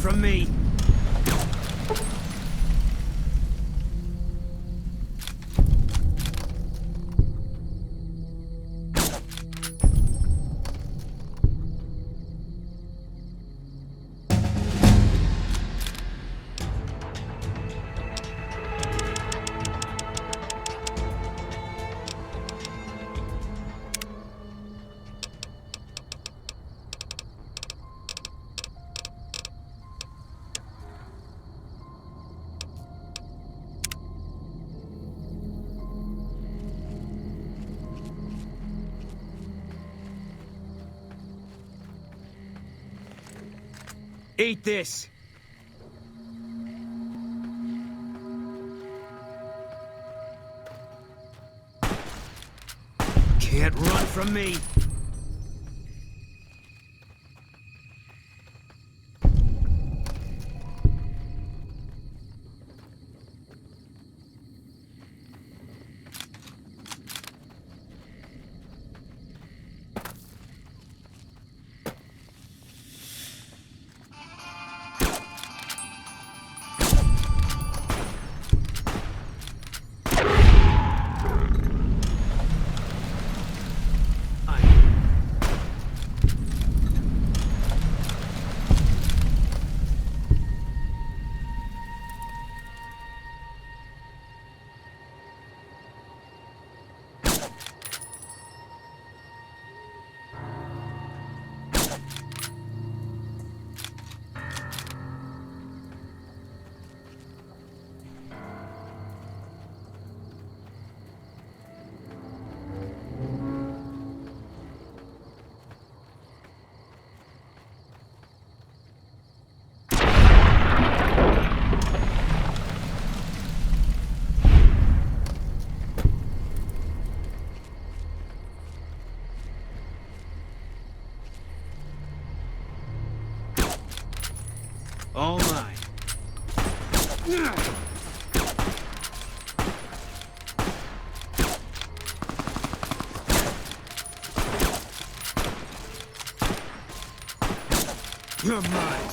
from me! Eat this! Can't run from me! All mine. You're mine.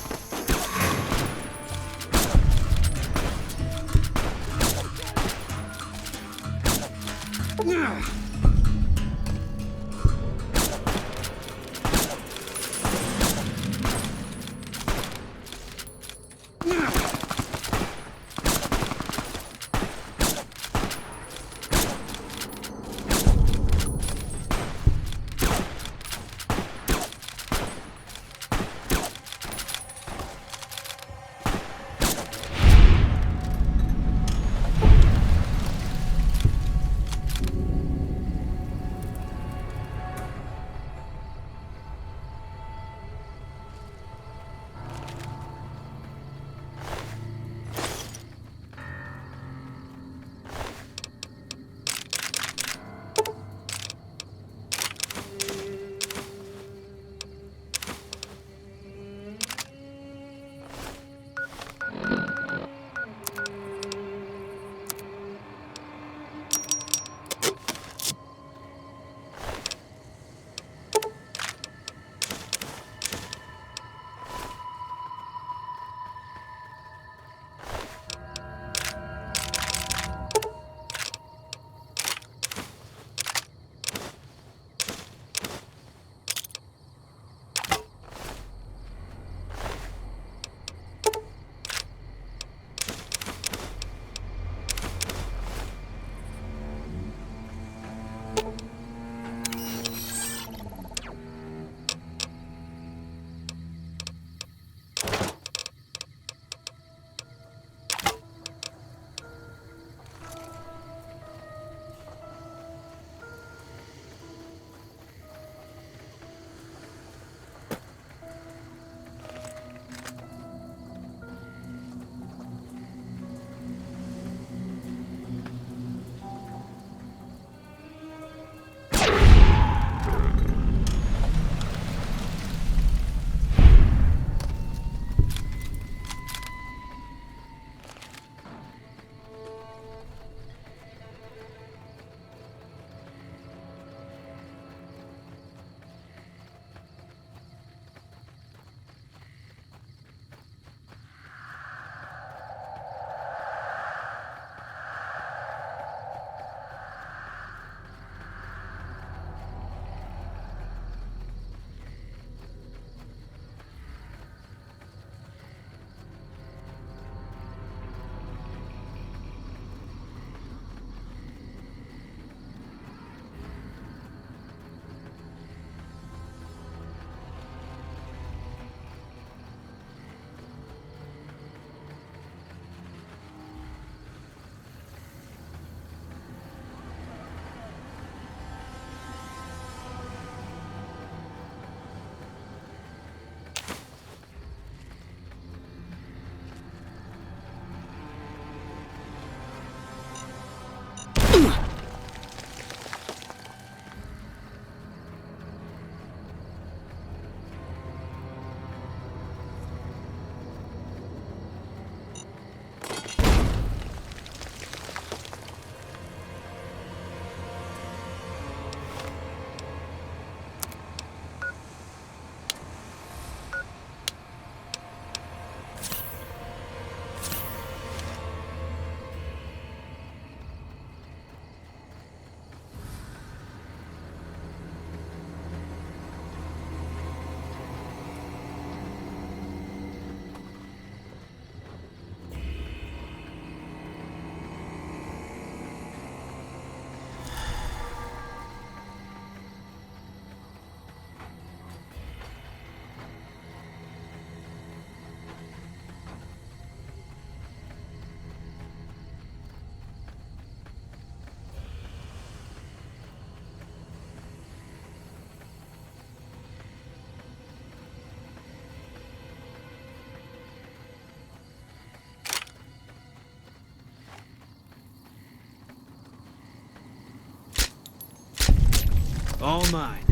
All mine.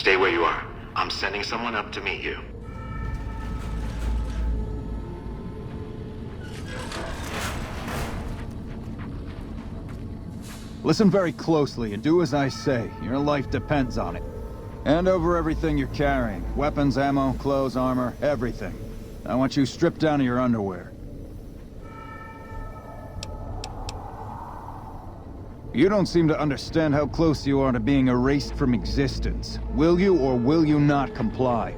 Stay where you are. I'm sending someone up to meet you. Listen very closely and do as I say. Your life depends on it. Hand over everything you're carrying. Weapons, ammo, clothes, armor, everything. I want you stripped down to your underwear. You don't seem to understand how close you are to being erased from existence. Will you or will you not comply?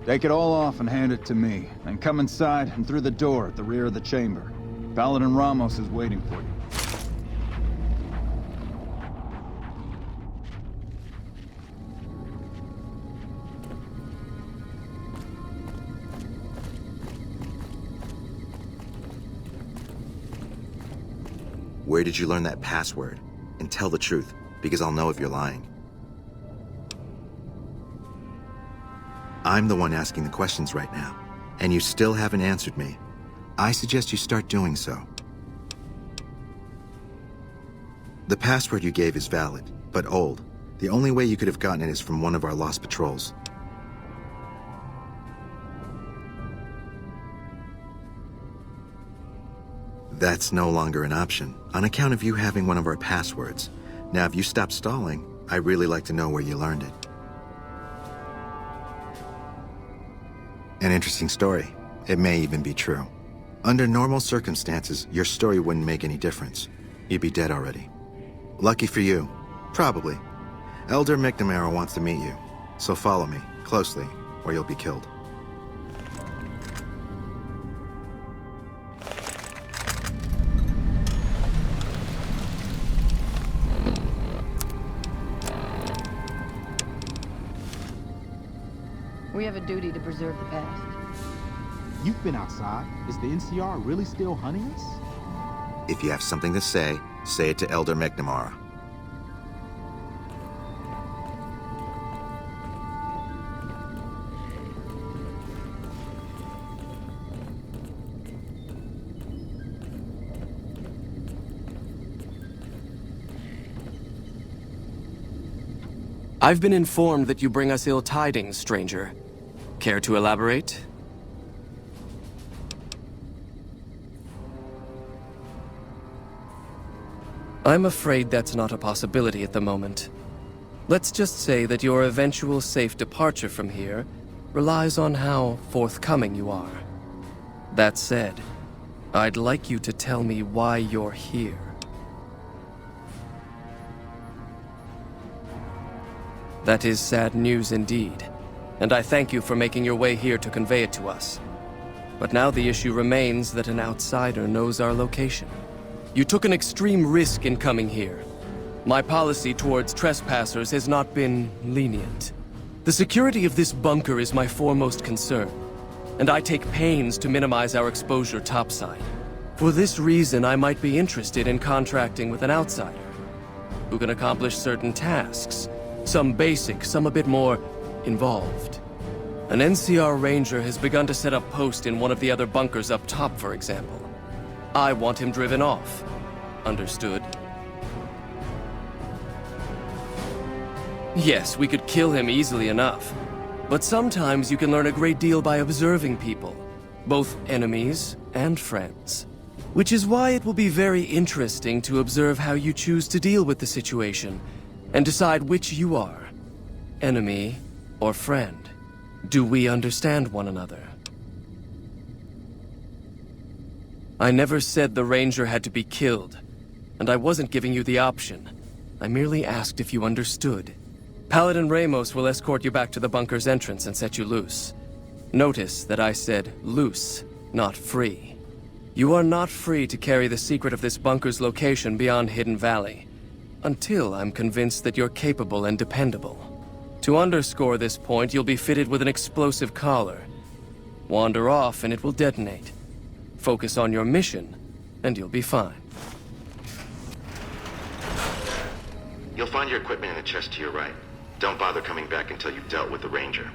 Take it all off and hand it to me. Then come inside and through the door at the rear of the chamber. Paladin Ramos is waiting for you. Where did you learn that password? And tell the truth, because I'll know if you're lying. I'm the one asking the questions right now, and you still haven't answered me. I suggest you start doing so. The password you gave is valid, but old. The only way you could have gotten it is from one of our lost patrols. That's no longer an option, on account of you having one of our passwords. Now, if you stop stalling, I'd really like to know where you learned it. An interesting story. It may even be true. Under normal circumstances, your story wouldn't make any difference. You'd be dead already. Lucky for you. Probably. Elder McNamara wants to meet you, so follow me, closely, or you'll be killed. We have a duty to preserve the past. You've been outside. Is the NCR really still hunting us? If you have something to say it to Elder McNamara. I've been informed that you bring us ill tidings, stranger. Care to elaborate? I'm afraid that's not a possibility at the moment. Let's just say that your eventual safe departure from here relies on how forthcoming you are. That said, I'd like you to tell me why you're here. That is sad news indeed, and I thank you for making your way here to convey it to us. But now the issue remains that an outsider knows our location. You took an extreme risk in coming here. My policy towards trespassers has not been lenient. The security of this bunker is my foremost concern, and I take pains to minimize our exposure topside. For this reason, I might be interested in contracting with an outsider who can accomplish certain tasks, some basic, some a bit more involved. An NCR ranger has begun to set up post in one of the other bunkers up top, for example. I want him driven off. Understood? Yes, we could kill him easily enough. But sometimes you can learn a great deal by observing people, both enemies and friends. Which is why it will be very interesting to observe how you choose to deal with the situation, and decide which you are, enemy or friend. Do we understand one another? I never said the ranger had to be killed, and I wasn't giving you the option. I merely asked if you understood. Paladin Ramos will escort you back to the bunker's entrance and set you loose. Notice that I said loose, not free. You are not free to carry the secret of this bunker's location beyond Hidden Valley, until I'm convinced that you're capable and dependable. To underscore this point, you'll be fitted with an explosive collar. Wander off and it will detonate. Focus on your mission, and you'll be fine. You'll find your equipment in the chest to your right. Don't bother coming back until you've dealt with the ranger.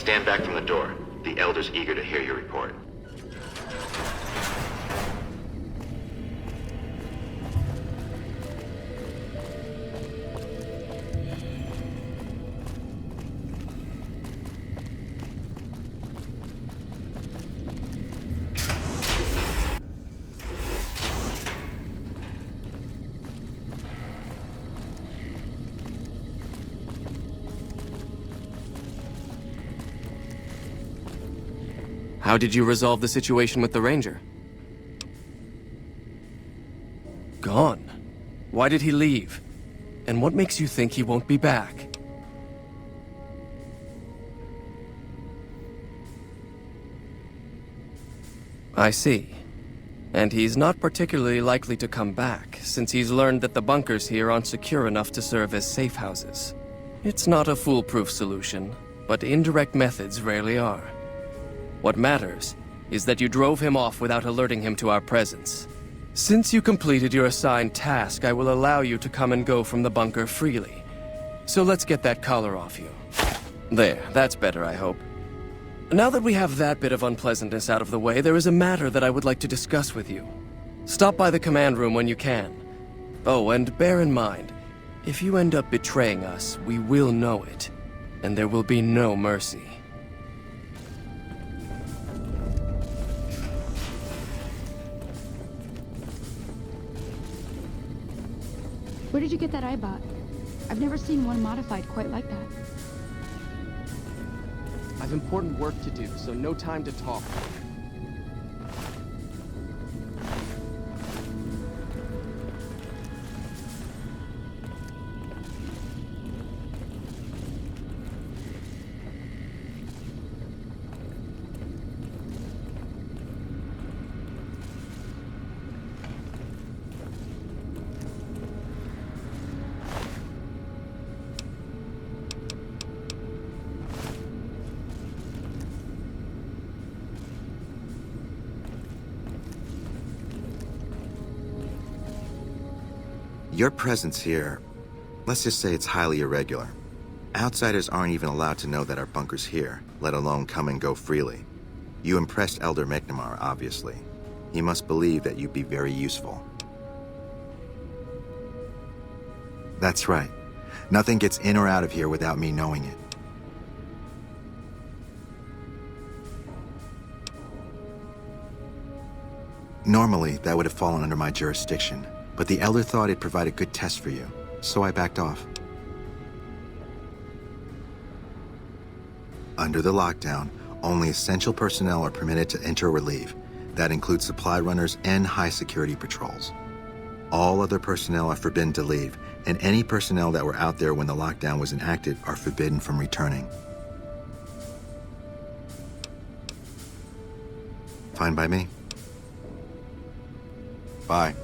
Stand back from the door. The Elder's eager to hear your report. How did you resolve the situation with the Ranger? Gone. Why did he leave? And what makes you think he won't be back? I see. And he's not particularly likely to come back, since he's learned that the bunkers here aren't secure enough to serve as safe houses. It's not a foolproof solution, but indirect methods rarely are. What matters is that you drove him off without alerting him to our presence. Since you completed your assigned task, I will allow you to come and go from the bunker freely. So let's get that collar off you. There, that's better, I hope. Now that we have that bit of unpleasantness out of the way, there is a matter that I would like to discuss with you. Stop by the command room when you can. Oh, and bear in mind, if you end up betraying us, we will know it, and there will be no mercy. Where did you get that Eyebot? I've never seen one modified quite like that. I've important work to do, so no time to talk. Your presence here, let's just say it's highly irregular. Outsiders aren't even allowed to know that our bunker's here, let alone come and go freely. You impressed Elder McNamara, obviously. He must believe that you'd be very useful. That's right. Nothing gets in or out of here without me knowing it. Normally, that would have fallen under my jurisdiction, but the Elder thought it'd provide a good test for you, so I backed off. Under the lockdown, only essential personnel are permitted to enter or leave. That includes supply runners and high-security patrols. All other personnel are forbidden to leave, and any personnel that were out there when the lockdown was enacted are forbidden from returning. Fine by me. Bye.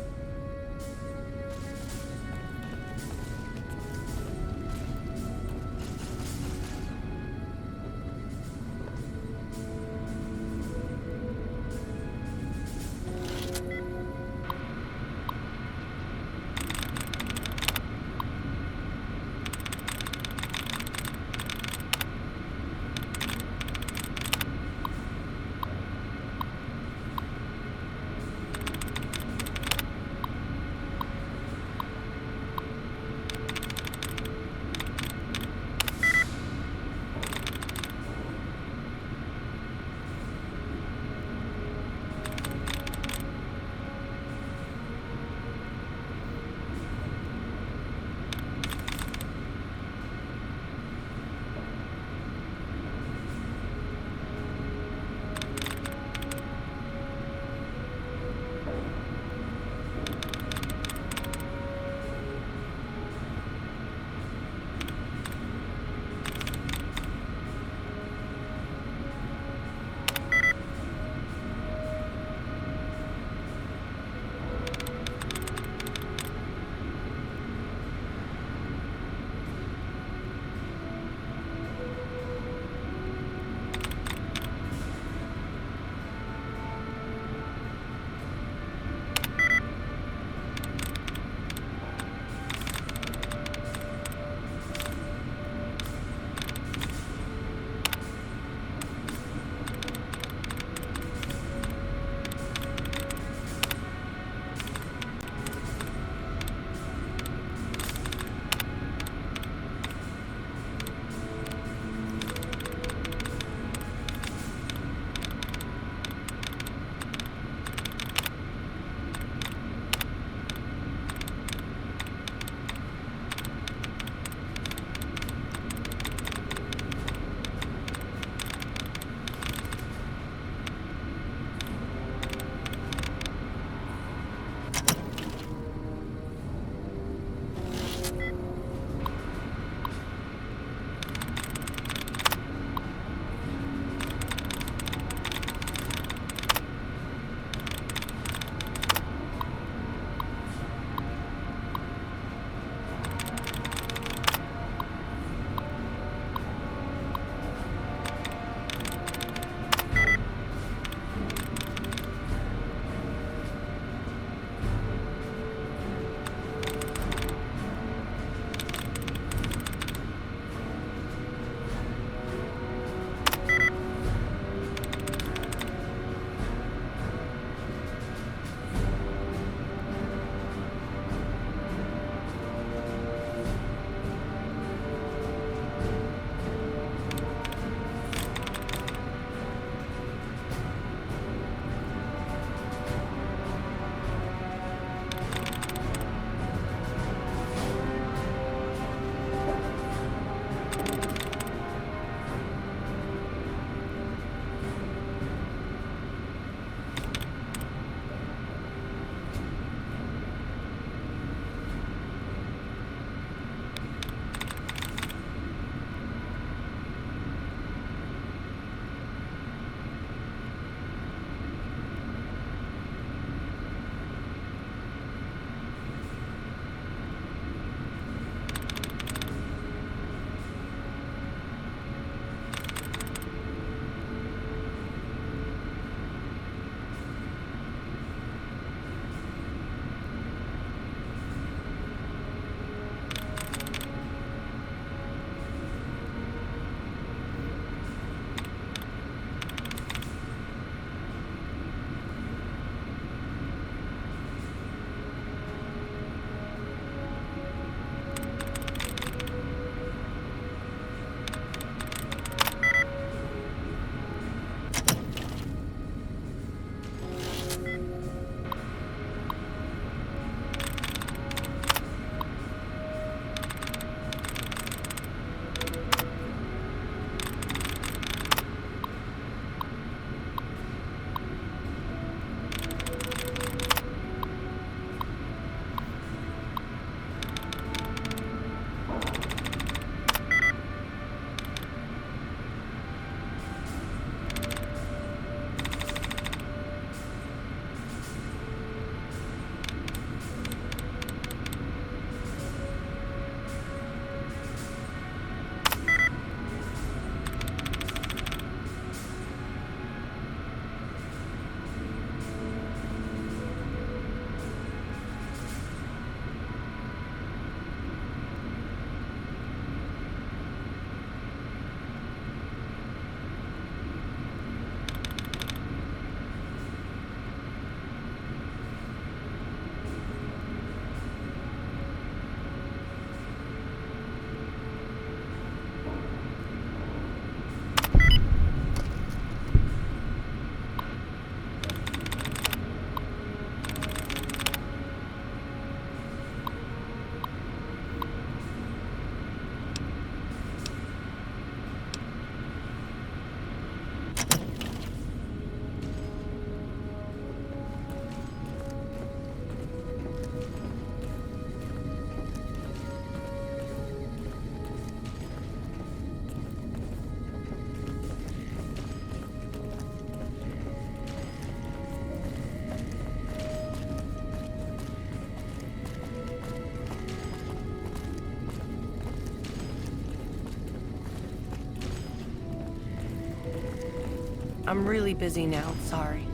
I'm really busy now, sorry.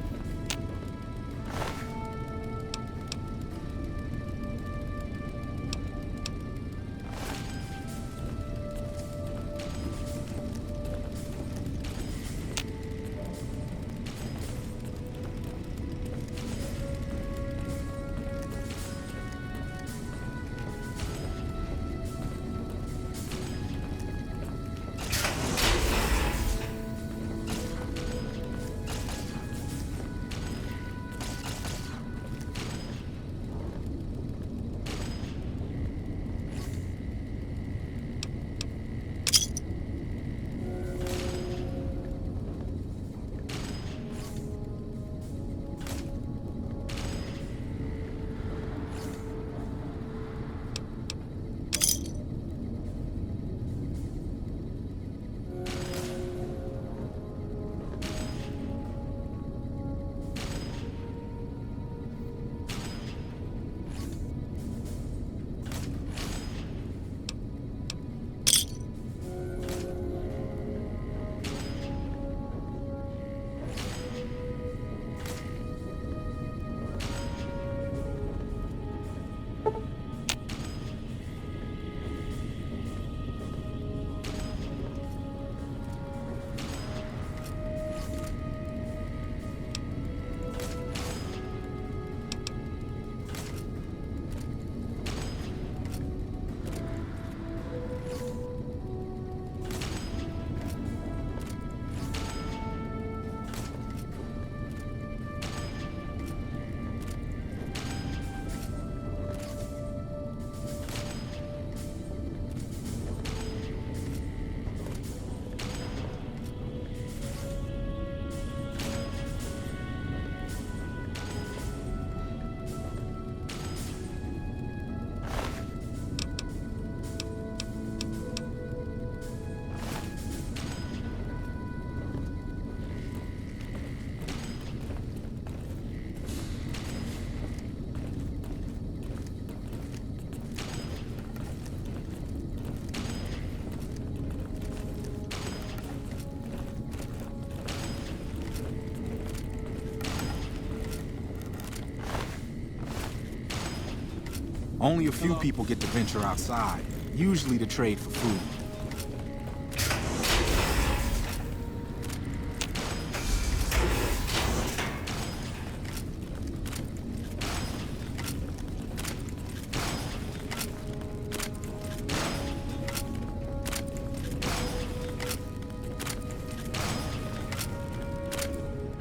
Only a few people get to venture outside, usually to trade for food.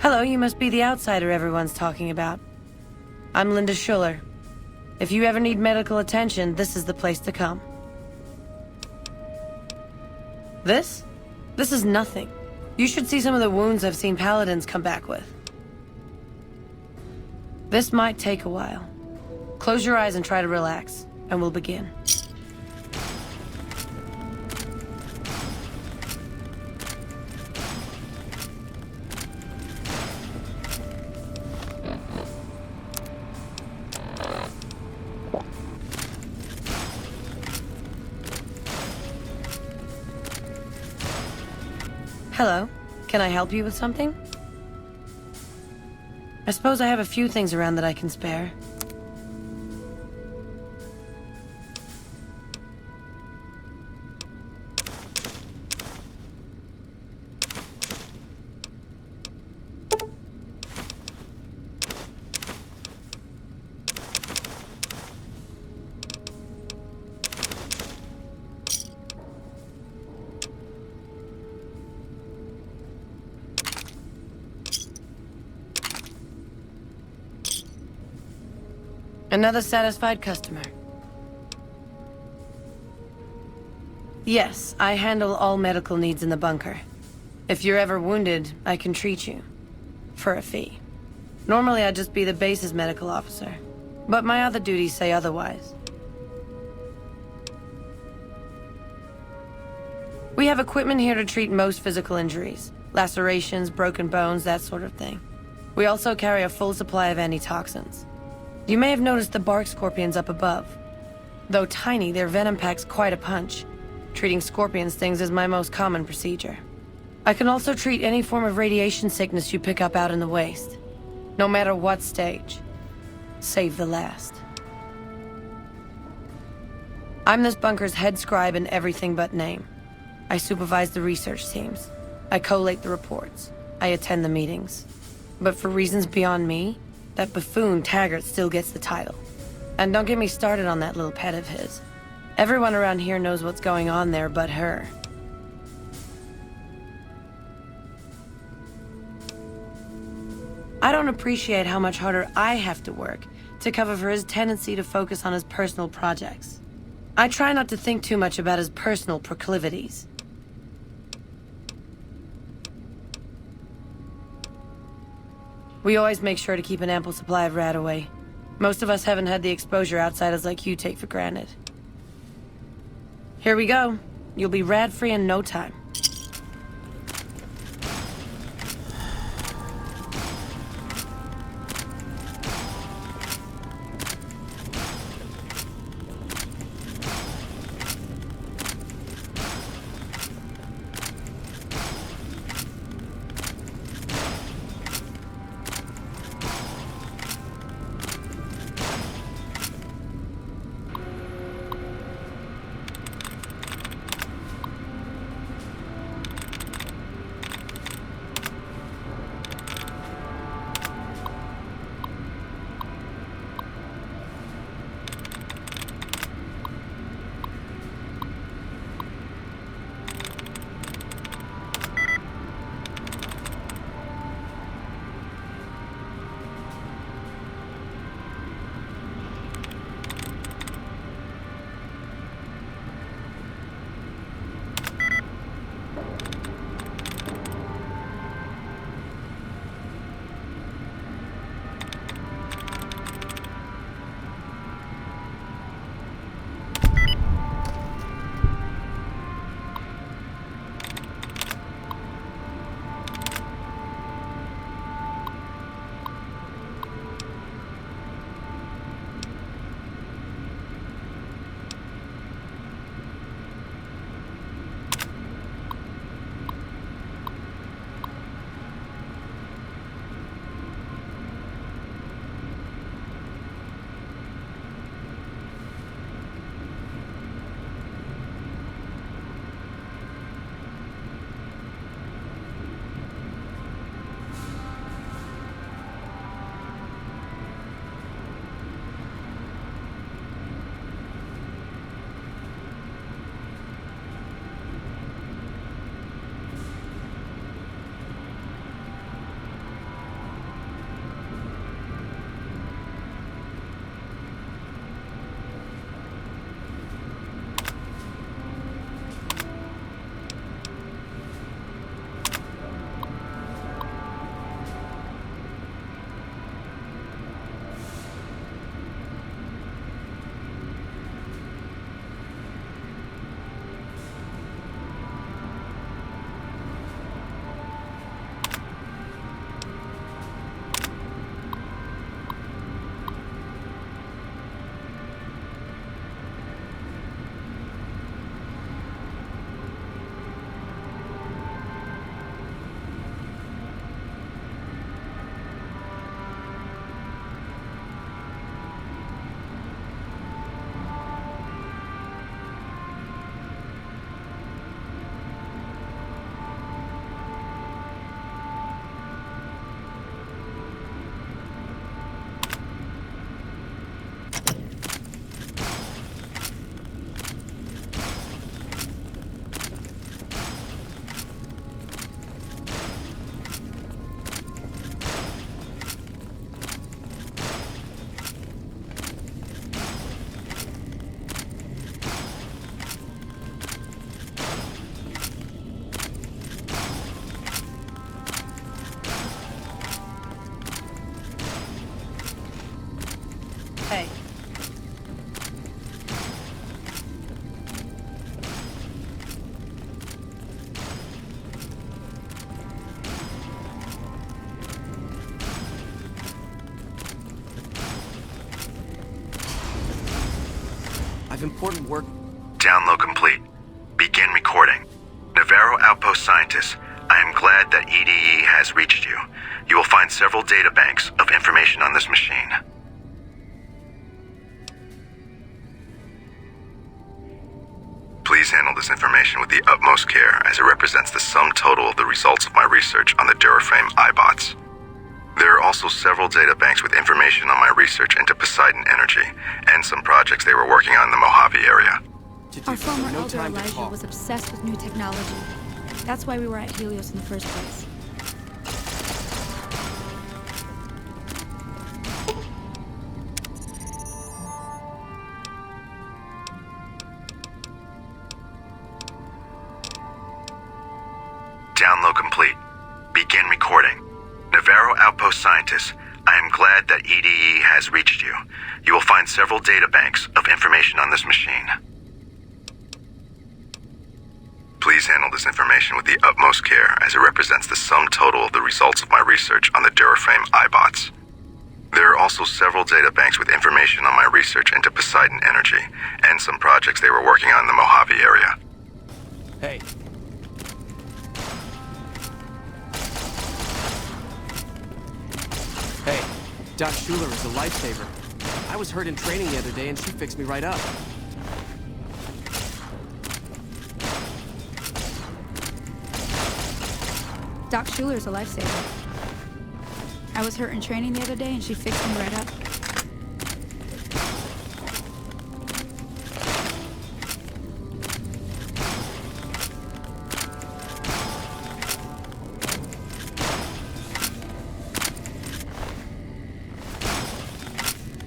Hello, you must be the outsider everyone's talking about. I'm Linda Schuller. If you ever need medical attention, this is the place to come. This? This is nothing. You should see some of the wounds I've seen paladins come back with. This might take a while. Close your eyes and try to relax, and we'll begin. Hello. Can I help you with something? I suppose I have a few things around that I can spare. Another satisfied customer. Yes, I handle all medical needs in the bunker. If you're ever wounded, I can treat you. For a fee. Normally I'd just be the base's medical officer, but my other duties say otherwise. We have equipment here to treat most physical injuries. Lacerations, broken bones, that sort of thing. We also carry a full supply of antitoxins. You may have noticed the bark scorpions up above. Though tiny, their venom packs quite a punch. Treating scorpion stings is my most common procedure. I can also treat any form of radiation sickness you pick up out in the waste. No matter what stage. Save the last. I'm this bunker's head scribe in everything but name. I supervise the research teams. I collate the reports. I attend the meetings. But for reasons beyond me, that buffoon Taggart still gets the title. And don't get me started on that little pet of his. Everyone around here knows what's going on there but her. I don't appreciate how much harder I have to work to cover for his tendency to focus on his personal projects. I try not to think too much about his personal proclivities. We always make sure to keep an ample supply of Radaway. Most of us haven't had the exposure outsiders like you take for granted. Here we go. You'll be rad-free in no time. Hey. I've important work. Download complete. Begin recording. Navarro Outpost Scientist, I I am glad that EDE has reached you. You will find several databanks of information on this machine. Please handle this information with the utmost care, as it represents the sum total of the results of my research on the Duraframe iBots. There are also several databanks with information on my research into Poseidon Energy, and some projects they were working on in the Mojave area. Our former elder Elijah was obsessed with new technology. That's why we were at Helios in the first place. Download complete. Begin recording. Navarro Outpost Scientists, I am glad that EDE has reached you. You will find several databanks of information on this machine. Please handle this information with the utmost care, as it represents the sum total of the results of my research on the Duraframe iBots. There are also several databanks with information on my research into Poseidon Energy, and some projects they were working on in the Mojave area. Hey. Hey, Doc Schuler is a lifesaver. I was hurt in training the other day and she fixed me right up. Doc Schuler's a lifesaver. I was hurt in training the other day and she fixed me right up.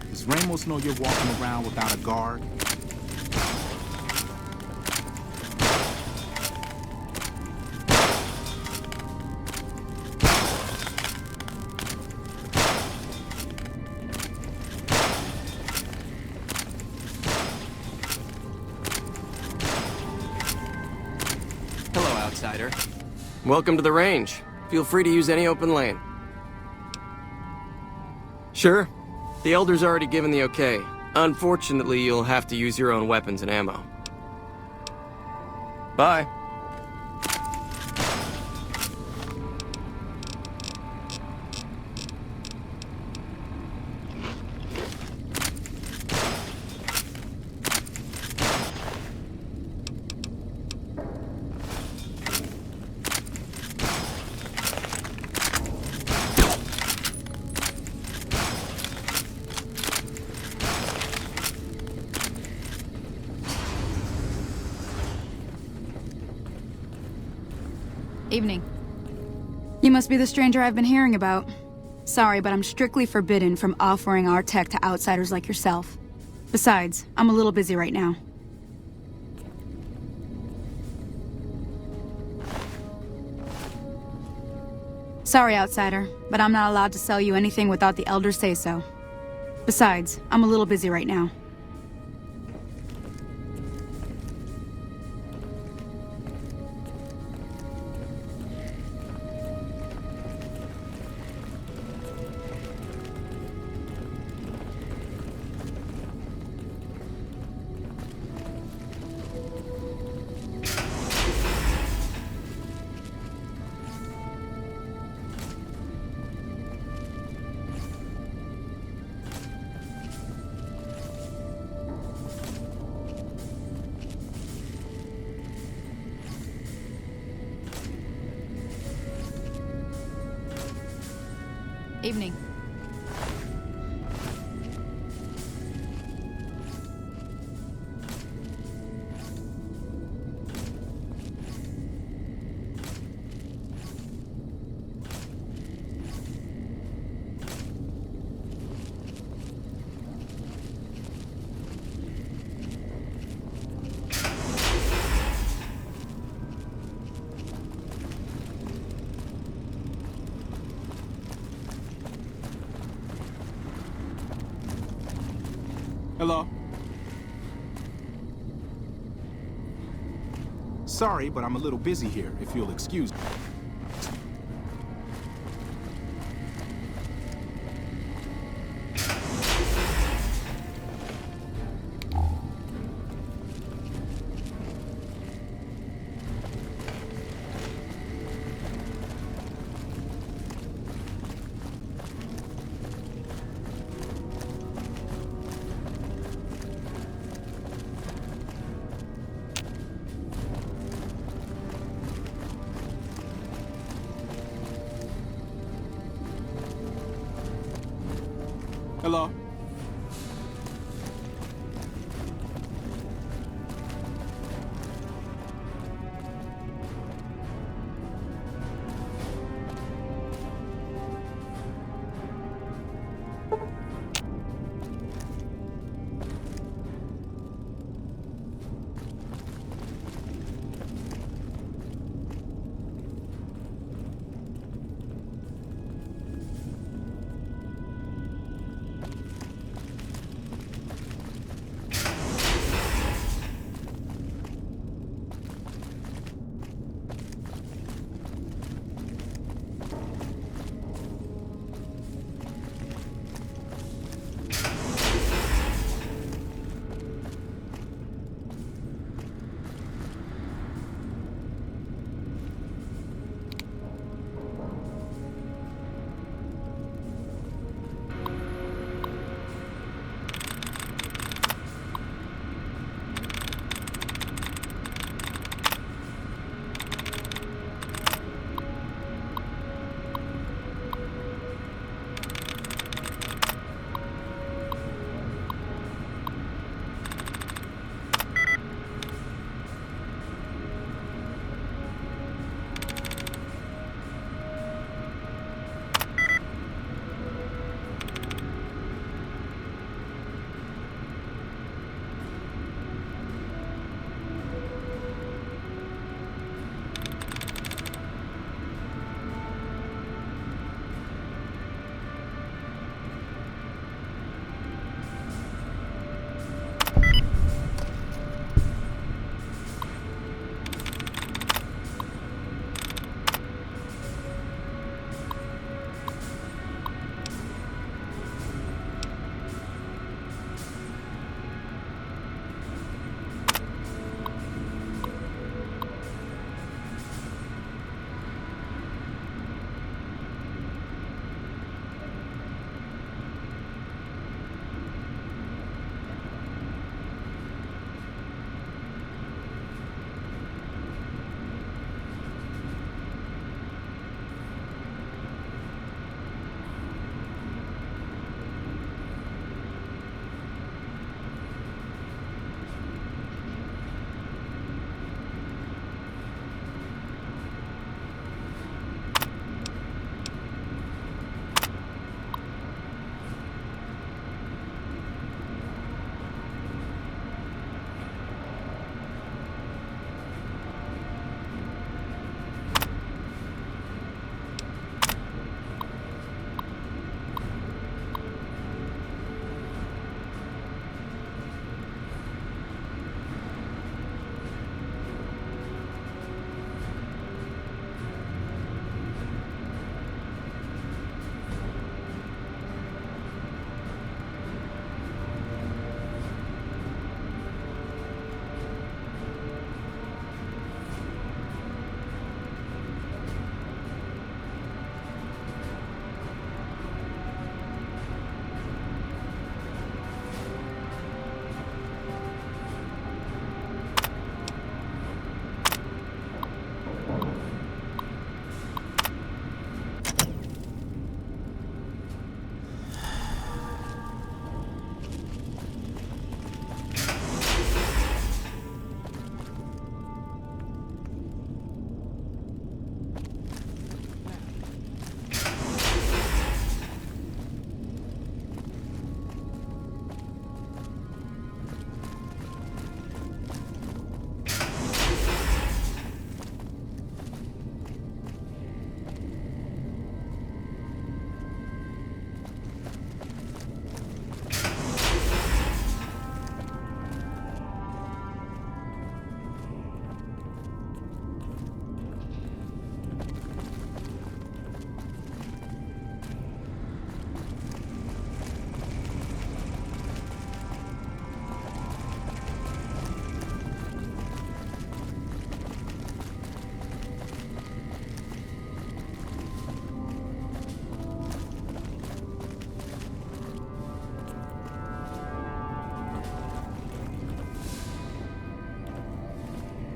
Does Ramos know you're walking around without a guard? Hello, outsider. Welcome to the range. Feel free to use any open lane. Sure. The Elder's already given the okay. Unfortunately, you'll have to use your own weapons and ammo. Bye. Evening. You must be the stranger I've been hearing about. Sorry, but I'm strictly forbidden from offering our tech to outsiders like yourself. Besides, I'm a little busy right now. Sorry, outsider, but I'm not allowed to sell you anything without the Elder say so. Besides, I'm a little busy right now. Evening. Hello? Sorry, but I'm a little busy here, if you'll excuse me. Hello?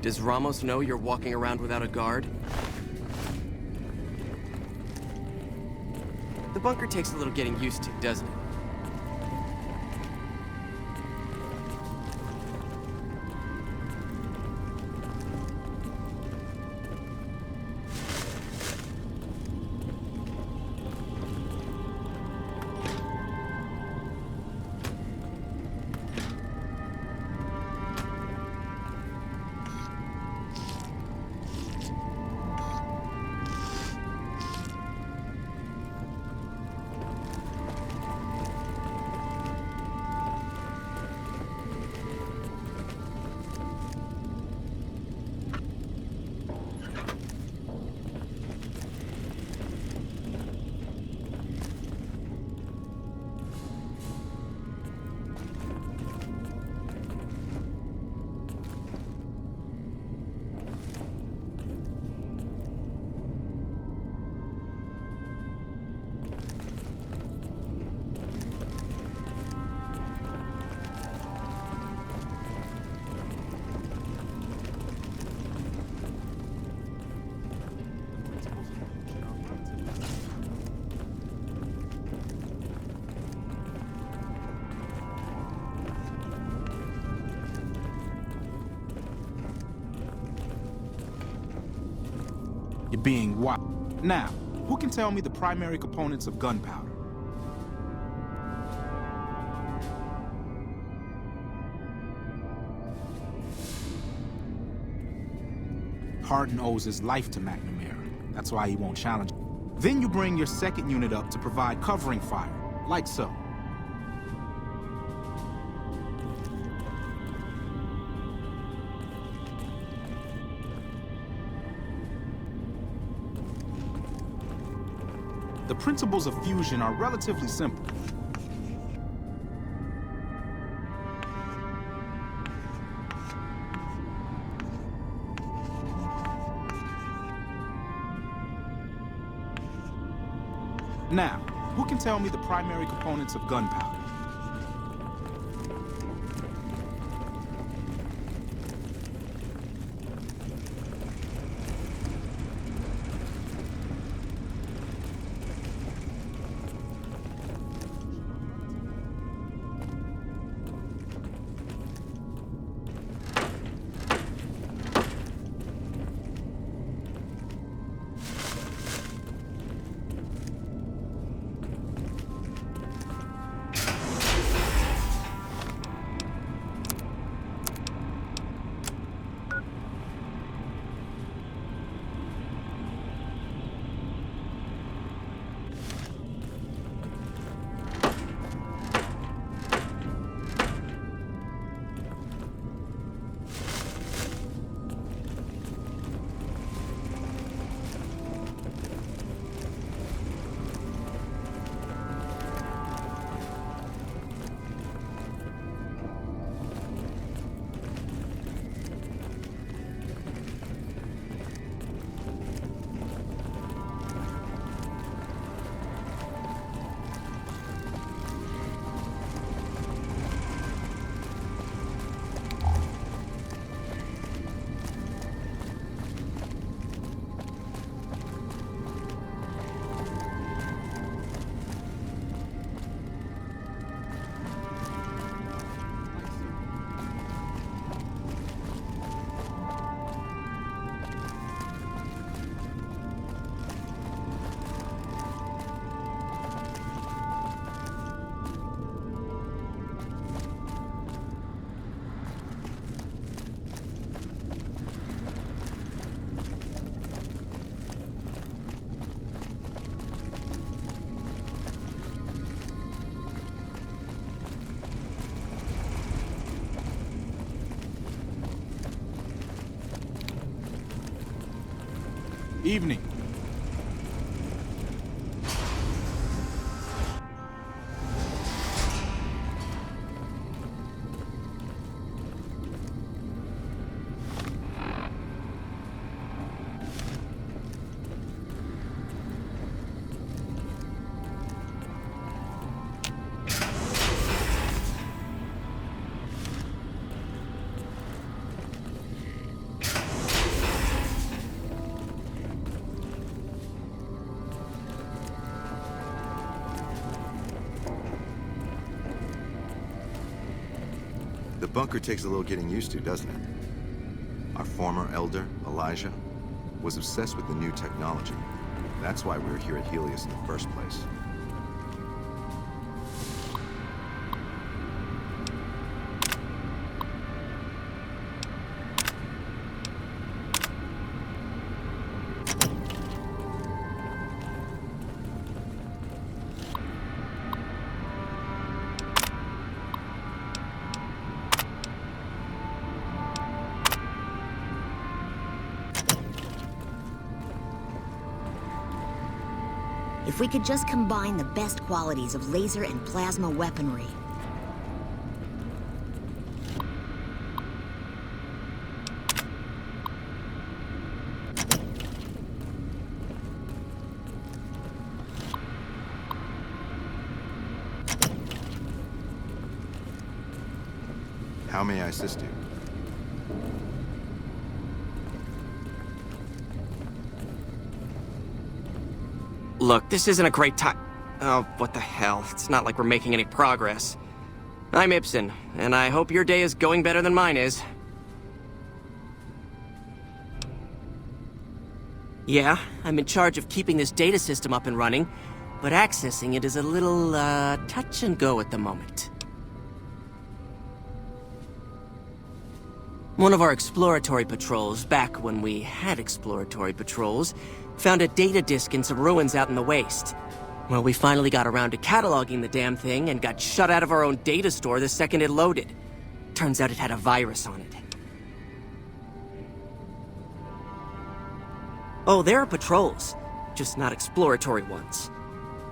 Does Ramos know you're walking around without a guard? The bunker takes a little getting used to, doesn't it? You're being wild. Now, who can tell me the primary components of gunpowder? Hardin owes his life to McNamara. That's why he won't challenge. Then you bring your second unit up to provide covering fire, like so. The principles of fusion are relatively simple. Now, who can tell me the primary components of gunpowder? Evening. The bunker takes a little getting used to, doesn't it? Our former elder, Elijah, was obsessed with the new technology. That's why we were here at Helios in the first place. If we could just combine the best qualities of laser and plasma weaponry. How may I assist you? Look, this isn't a great time. Oh, what the hell. It's not like we're making any progress. I'm Ibsen, and I hope your day is going better than mine is. Yeah, I'm in charge of keeping this data system up and running, but accessing it is a little, touch and go at the moment. One of our exploratory patrols, back when we had exploratory patrols, found a data disk in some ruins out in the waste. Well, we finally got around to cataloging the damn thing and got shut out of our own data store the second it loaded. Turns out it had a virus on it. Oh, there are patrols, just not exploratory ones.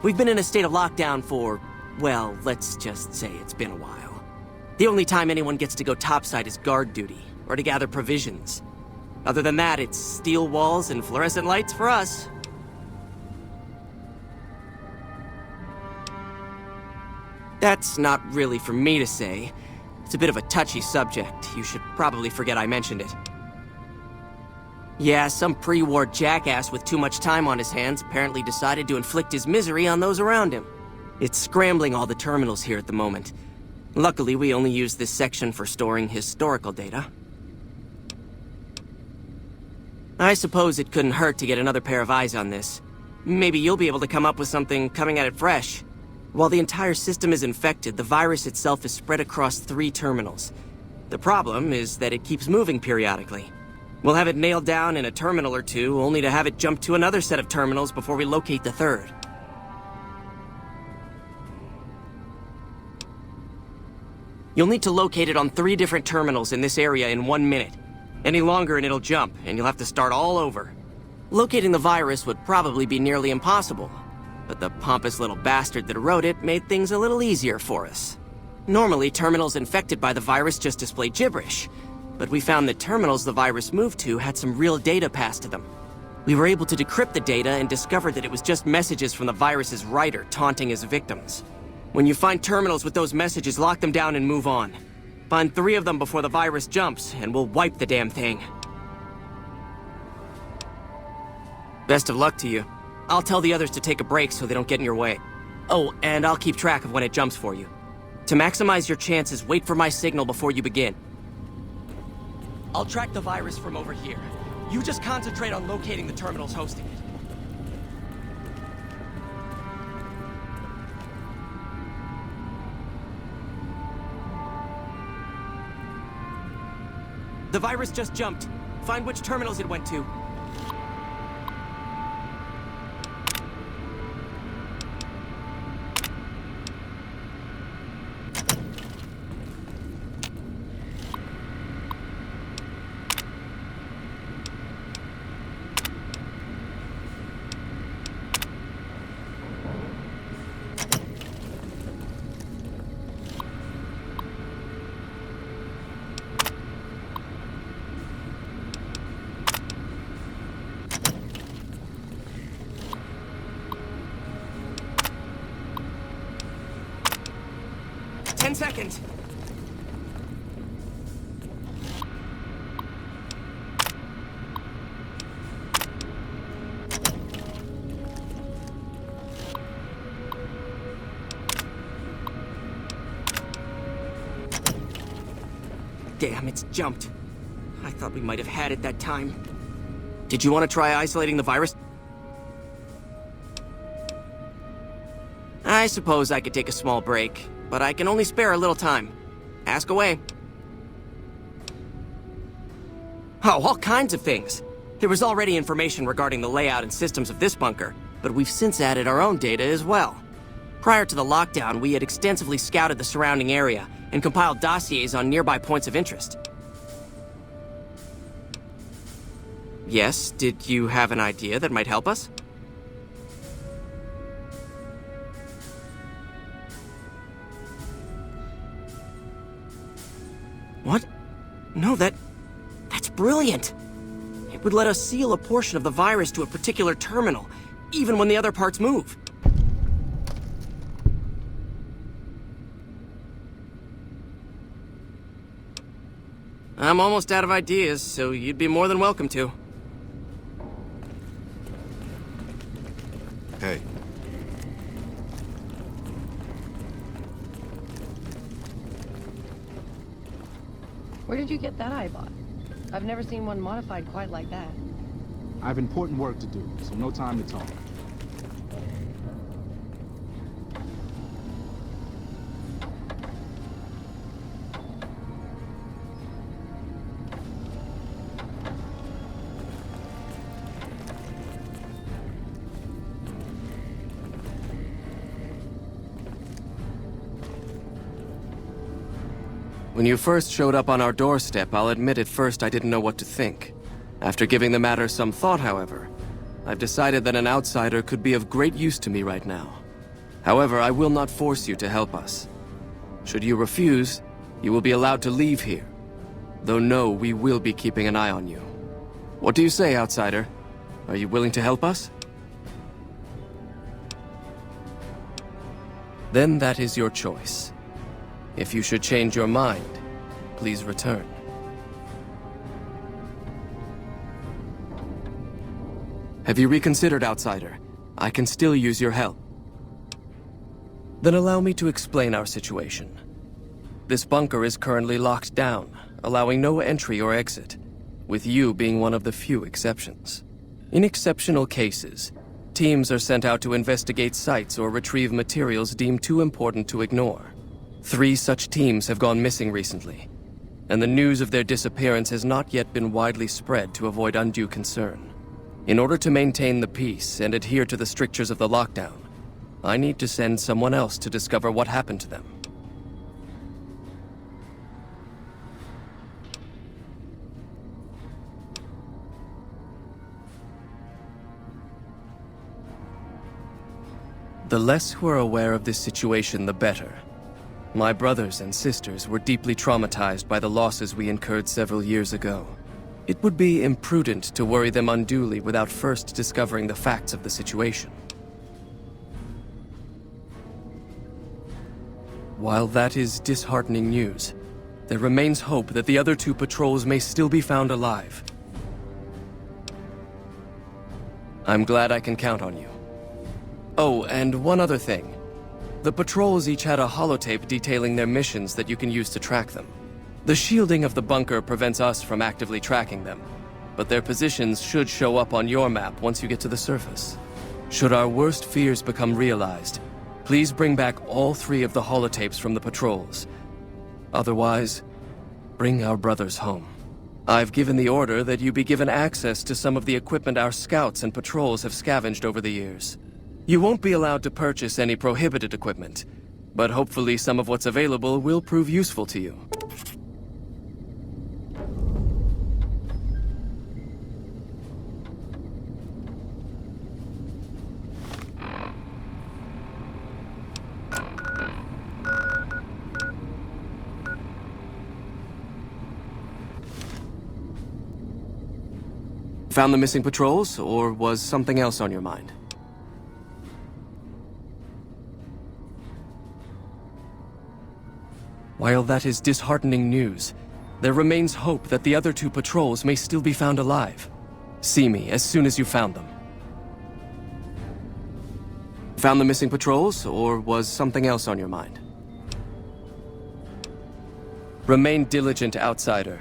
We've been in a state of lockdown for, well, let's just say it's been a while. The only time anyone gets to go topside is guard duty, or to gather provisions. Other than that, it's steel walls and fluorescent lights for us. That's not really for me to say. It's a bit of a touchy subject. You should probably forget I mentioned it. Yeah, some pre-war jackass with too much time on his hands apparently decided to inflict his misery on those around him. It's scrambling all the terminals here at the moment. Luckily, we only use this section for storing historical data. I suppose it couldn't hurt to get another pair of eyes on this. Maybe you'll be able to come up with something coming at it fresh. While the entire system is infected, the virus itself is spread across 3 terminals. The problem is that it keeps moving periodically. We'll have it nailed down in a terminal or 2, only to have it jump to another set of terminals before we locate the 3rd. You'll need to locate it on 3 different terminals in this area in 1 minute. Any longer and it'll jump, and you'll have to start all over. Locating the virus would probably be nearly impossible, but the pompous little bastard that wrote it made things a little easier for us. Normally, terminals infected by the virus just display gibberish, but we found that terminals the virus moved to had some real data passed to them. We were able to decrypt the data and discovered that it was just messages from the virus's writer taunting his victims. When you find terminals with those messages, lock them down and move on. Find 3 of them before the virus jumps, and we'll wipe the damn thing. Best of luck to you. I'll tell the others to take a break so they don't get in your way. Oh, and I'll keep track of when it jumps for you. To maximize your chances, wait for my signal before you begin. I'll track the virus from over here. You just concentrate on locating the terminals hosting it. The virus just jumped. Find which terminals it went to. Seconds. Damn, it's jumped. I thought we might have had it that time. Did you want to try isolating the virus? I suppose I could take a small break, but I can only spare a little time. Ask away. Oh, all kinds of things. There was already information regarding the layout and systems of this bunker, but we've since added our own data as well. Prior to the lockdown, we had extensively scouted the surrounding area and compiled dossiers on nearby points of interest. Yes, did you have an idea that might help us? What? No, that's brilliant. It would let us seal a portion of the virus to a particular terminal, even when the other parts move. I'm almost out of ideas, so you'd be more than welcome to. Hey. Where did you get that eyebot? I've never seen one modified quite like that. I have important work to do, so no time to talk. When you first showed up on our doorstep, I'll admit at first I didn't know what to think. After giving the matter some thought, however, I've decided that an outsider could be of great use to me right now. However, I will not force you to help us. Should you refuse, you will be allowed to leave here. Though no, we will be keeping an eye on you. What do you say, outsider? Are you willing to help us? Then that is your choice. If you should change your mind, please return. Have you reconsidered, outsider? I can still use your help. Then allow me to explain our situation. This bunker is currently locked down, allowing no entry or exit, with you being one of the few exceptions. In exceptional cases, teams are sent out to investigate sites or retrieve materials deemed too important to ignore. 3 such teams have gone missing recently, and the news of their disappearance has not yet been widely spread to avoid undue concern. In order to maintain the peace and adhere to the strictures of the lockdown, I need to send someone else to discover what happened to them. The less who are aware of this situation, the better. My brothers and sisters were deeply traumatized by the losses we incurred several years ago. It would be imprudent to worry them unduly without first discovering the facts of the situation. While that is disheartening news, there remains hope that the other 2 patrols may still be found alive. I'm glad I can count on you. Oh, and one other thing. The patrols each had a holotape detailing their missions that you can use to track them. The shielding of the bunker prevents us from actively tracking them, but their positions should show up on your map once you get to the surface. Should our worst fears become realized, please bring back all 3 of the holotapes from the patrols. Otherwise, bring our brothers home. I've given the order that you be given access to some of the equipment our scouts and patrols have scavenged over the years. You won't be allowed to purchase any prohibited equipment, but hopefully some of what's available will prove useful to you. Found the missing patrols, or was something else on your mind? While that is disheartening news, there remains hope that the other 2 patrols may still be found alive. See me as soon as you found them. Found the missing patrols, or was something else on your mind? Remain diligent, outsider.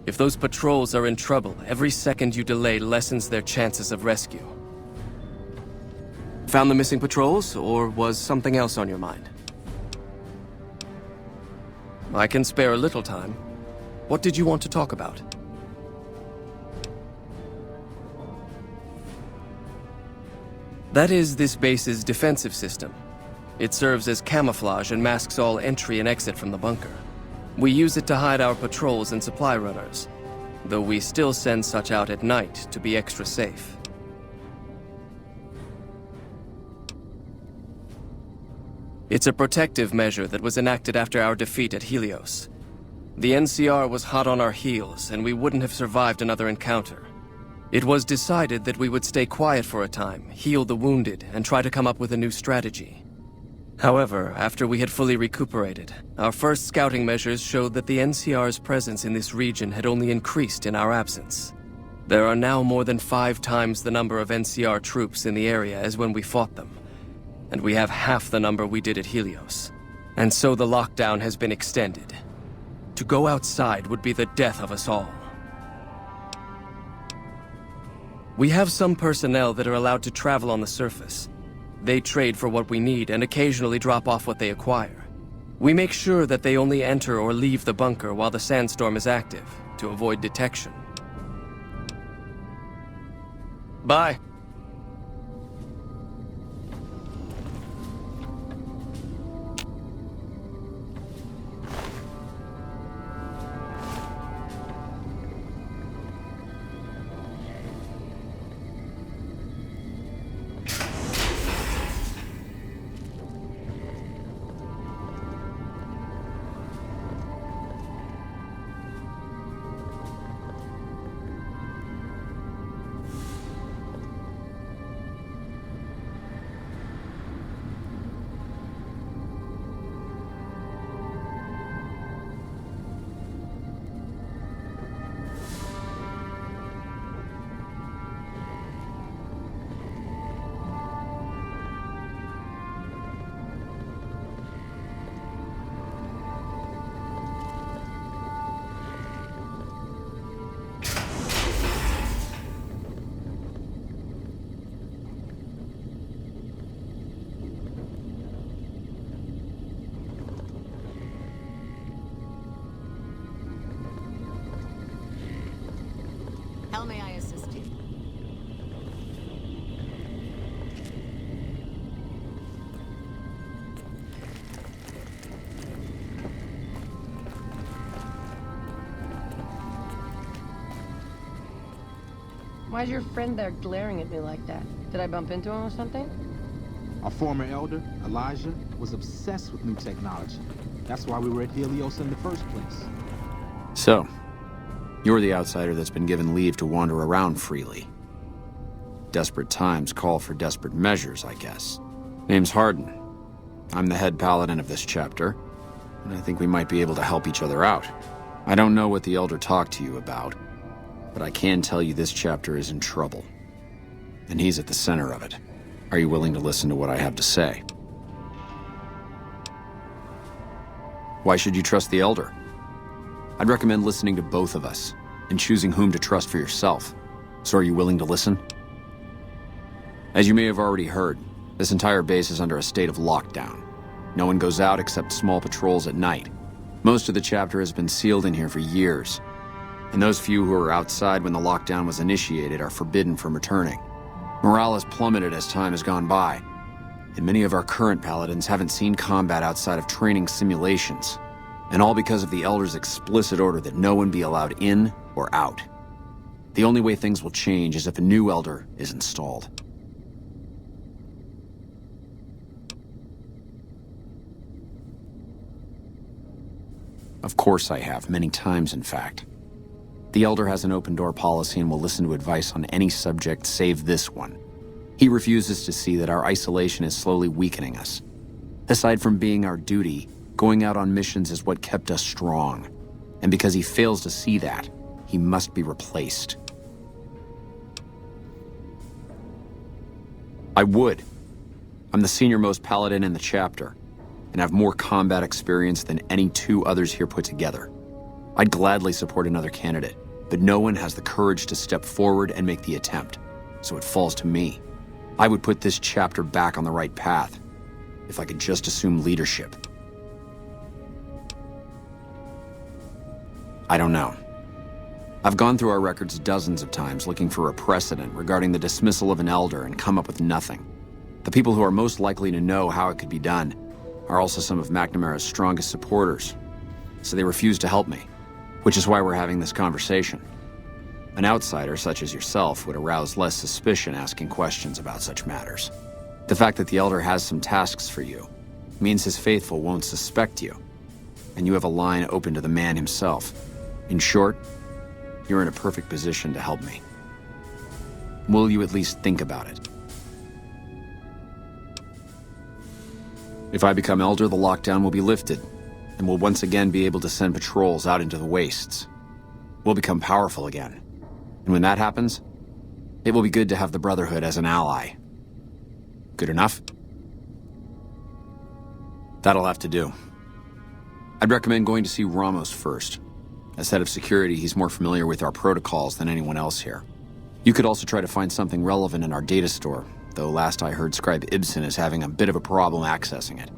If those patrols are in trouble, every second you delay lessens their chances of rescue. Found the missing patrols, or was something else on your mind? I can spare a little time. What did you want to talk about? That is this base's defensive system. It serves as camouflage and masks all entry and exit from the bunker. We use it to hide our patrols and supply runners, though we still send such out at night to be extra safe. It's a protective measure that was enacted after our defeat at Helios. The NCR was hot on our heels, and we wouldn't have survived another encounter. It was decided that we would stay quiet for a time, heal the wounded, and try to come up with a new strategy. However, after we had fully recuperated, our first scouting measures showed that the NCR's presence in this region had only increased in our absence. There are now more than 5 times the number of NCR troops in the area as when we fought them, and we have half the number we did at Helios. And so the lockdown has been extended. To go outside would be the death of us all. We have some personnel that are allowed to travel on the surface. They trade for what we need and occasionally drop off what they acquire. We make sure that they only enter or leave the bunker while the sandstorm is active, to avoid detection. Bye. How may I assist you? Why's your friend there glaring at me like that? Did I bump into him or something? Our former elder, Elijah, was obsessed with new technology. That's why we were at Helios in the first place. So, you're the outsider that's been given leave to wander around freely. Desperate times call for desperate measures, I guess. Name's Hardin. I'm the head paladin of this chapter, and I think we might be able to help each other out. I don't know what the Elder talked to you about, but I can tell you this chapter is in trouble. And he's at the center of it. Are you willing to listen to what I have to say? Why should you trust the Elder? I'd recommend listening to both of us, and choosing whom to trust for yourself. So are you willing to listen? As you may have already heard, this entire base is under a state of lockdown. No one goes out except small patrols at night. Most of the chapter has been sealed in here for years, and those few who were outside when the lockdown was initiated are forbidden from returning. Morale has plummeted as time has gone by, and many of our current paladins haven't seen combat outside of training simulations, and all because of the Elder's explicit order that no one be allowed in or out. The only way things will change is if a new Elder is installed. Of course I have, many times in fact. The Elder has an open-door policy and will listen to advice on any subject save this one. He refuses to see that our isolation is slowly weakening us. Aside from being our duty, going out on missions is what kept us strong. And because he fails to see that, he must be replaced. I would. I'm the senior-most paladin in the chapter, and have more combat experience than any two others here put together. I'd gladly support another candidate, but no one has the courage to step forward and make the attempt, so it falls to me. I would put this chapter back on the right path, if I could just assume leadership. I don't know. I've gone through our records dozens of times looking for a precedent regarding the dismissal of an Elder and come up with nothing. The people who are most likely to know how it could be done are also some of McNamara's strongest supporters, so they refuse to help me, which is why we're having this conversation. An outsider such as yourself would arouse less suspicion asking questions about such matters. The fact that the Elder has some tasks for you means his faithful won't suspect you, and you have a line open to the man himself. In short, you're in a perfect position to help me. Will you at least think about it? If I become Elder, the lockdown will be lifted, and we'll once again be able to send patrols out into the wastes. We'll become powerful again. And when that happens, it will be good to have the Brotherhood as an ally. Good enough? That'll have to do. I'd recommend going to see Ramos first. As head of security, he's more familiar with our protocols than anyone else here. You could also try to find something relevant in our data store, though last I heard Scribe Ibsen is having a bit of a problem accessing it.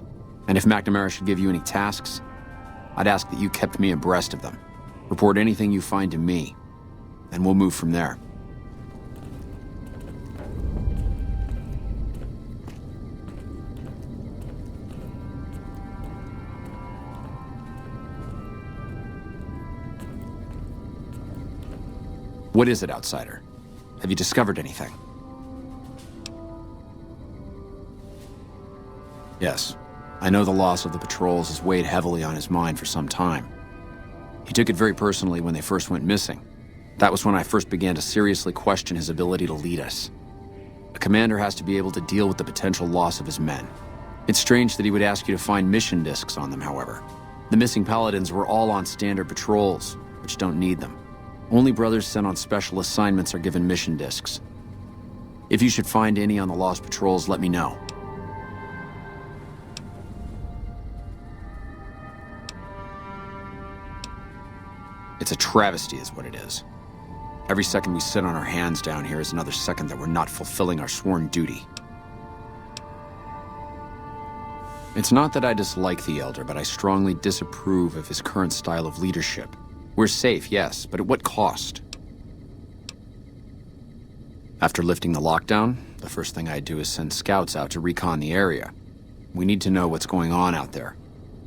And if McNamara should give you any tasks, I'd ask that you kept me abreast of them. Report anything you find to me, and we'll move from there. What is it, Outsider? Have you discovered anything? Yes. I know the loss of the patrols has weighed heavily on his mind for some time. He took it very personally when they first went missing. That was when I first began to seriously question his ability to lead us. A commander has to be able to deal with the potential loss of his men. It's strange that he would ask you to find mission discs on them, however. The missing paladins were all on standard patrols, which don't need them. Only brothers sent on special assignments are given mission discs. If you should find any on the lost patrols, let me know. It's a travesty is what it is. Every second we sit on our hands down here is another second that we're not fulfilling our sworn duty. It's not that I dislike the Elder, but I strongly disapprove of his current style of leadership. We're safe, yes, but at what cost? After lifting the lockdown, the first thing I'd do is send scouts out to recon the area. We need to know what's going on out there.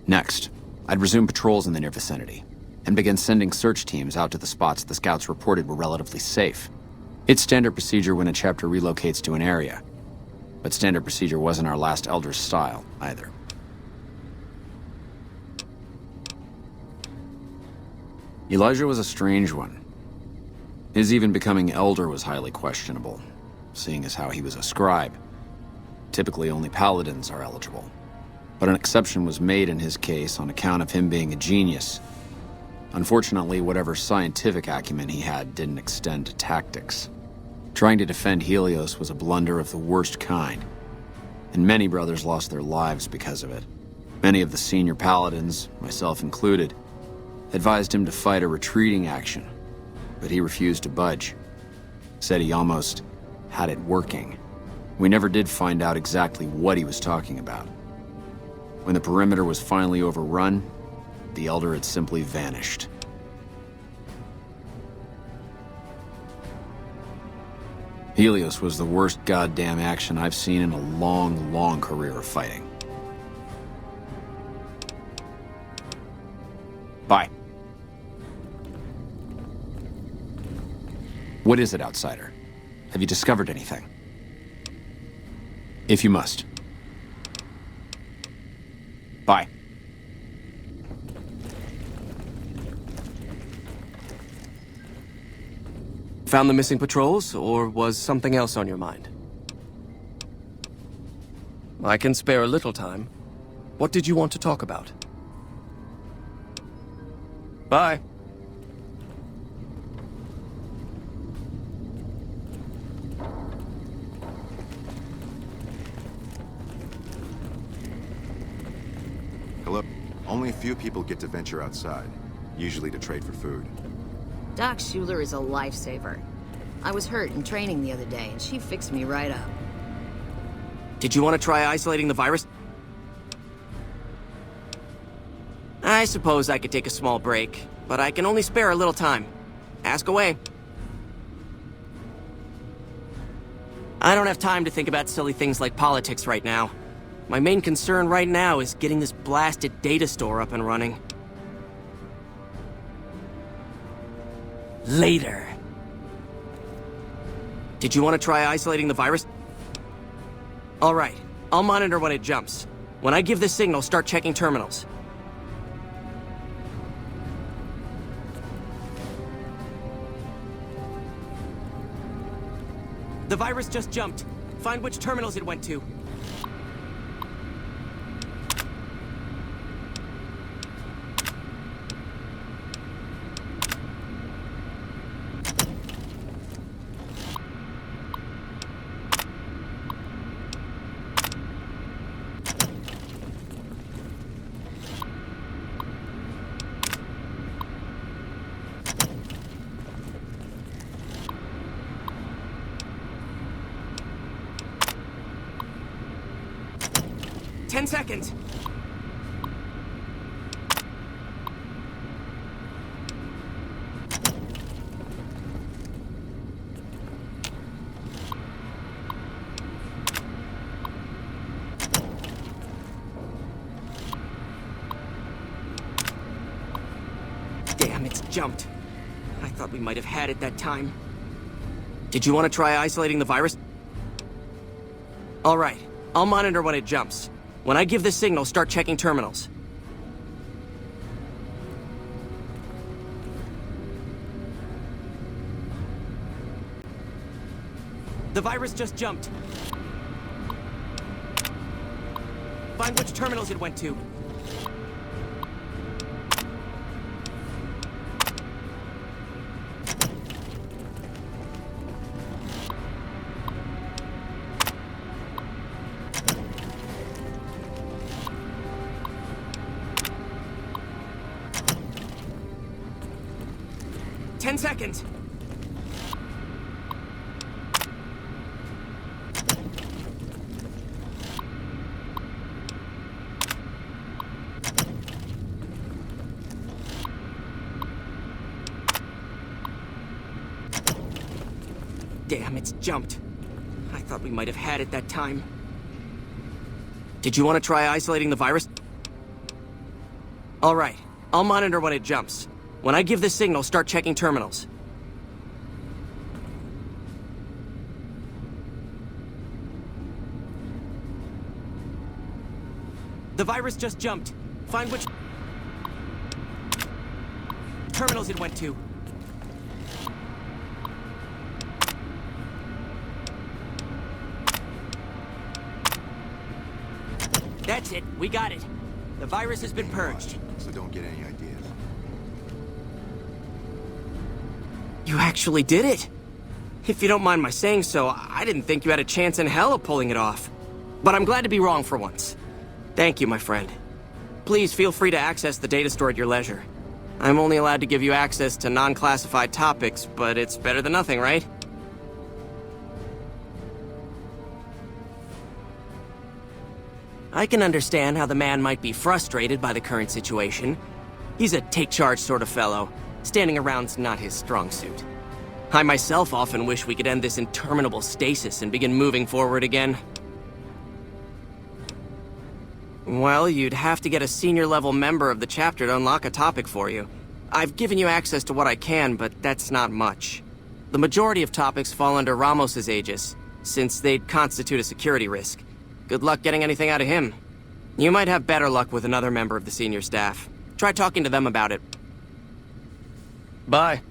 Next, I'd resume patrols in the near vicinity, and begin sending search teams out to the spots the scouts reported were relatively safe. It's standard procedure when a chapter relocates to an area, but standard procedure wasn't our last Elder's style, either. Elijah was a strange one. His even becoming Elder was highly questionable, seeing as how he was a scribe. Typically, only paladins are eligible. But an exception was made in his case on account of him being a genius. Unfortunately, whatever scientific acumen he had didn't extend to tactics. Trying to defend Helios was a blunder of the worst kind, and many brothers lost their lives because of it. Many of the senior paladins, myself included, advised him to fight a retreating action, but he refused to budge. Said he almost had it working. We never did find out exactly what he was talking about. When the perimeter was finally overrun, the Elder had simply vanished. Helios was the worst goddamn action I've seen in a long, long career of fighting. Bye. What is it, Outsider? Have you discovered anything? If you must. Bye. Found the missing patrols, or was something else on your mind? I can spare a little time. What did you want to talk about? Bye. Hello. Only a few people get to venture outside, usually to trade for food. Doc Schuler is a lifesaver. I was hurt in training the other day, and she fixed me right up. Did you want to try isolating the virus? I suppose I could take a small break, but I can only spare a little time. Ask away. I don't have time to think about silly things like politics right now. My main concern right now is getting this blasted data store up and running. Later. Did you want to try isolating the virus? All right, I'll monitor when it jumps. When I give the signal, start checking terminals. The virus just jumped. Find which terminals it went to. 10 seconds. Damn, it's jumped. I thought we might have had it that time. Did you want to try isolating the virus? All right, I'll monitor when it jumps. When I give the signal, start checking terminals. The virus just jumped. Find which terminals it went to. Ten seconds. Damn, it's jumped. I thought we might have had it that time. Did you want to try isolating the virus? All right, I'll monitor when it jumps. When I give the signal, start checking terminals. The virus just jumped. Find which terminals it went to. That's it. We got it. The virus has been purged. So don't get any ideas. You actually did it! If you don't mind my saying so, I didn't think you had a chance in hell of pulling it off. But I'm glad to be wrong for once. Thank you, my friend. Please feel free to access the data store at your leisure. I'm only allowed to give you access to non-classified topics, but it's better than nothing, right? I can understand how the man might be frustrated by the current situation. He's a take-charge sort of fellow. Standing around's not his strong suit. I myself often wish we could end this interminable stasis and begin moving forward again. Well, you'd have to get a senior-level member of the chapter to unlock a topic for you. I've given you access to what I can, but that's not much. The majority of topics fall under Ramos's aegis, since they'd constitute a security risk. Good luck getting anything out of him. You might have better luck with another member of the senior staff. Try talking to them about it. Bye.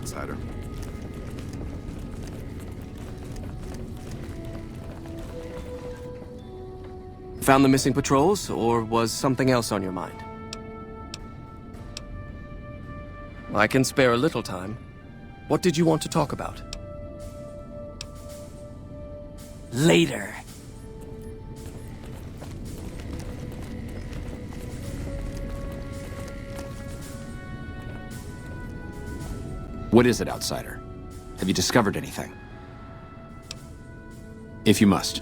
outsider. Found the missing patrols, or was something else on your mind? I can spare a little time. What did you want to talk about? Later. What is it, outsider? Have you discovered anything? If you must.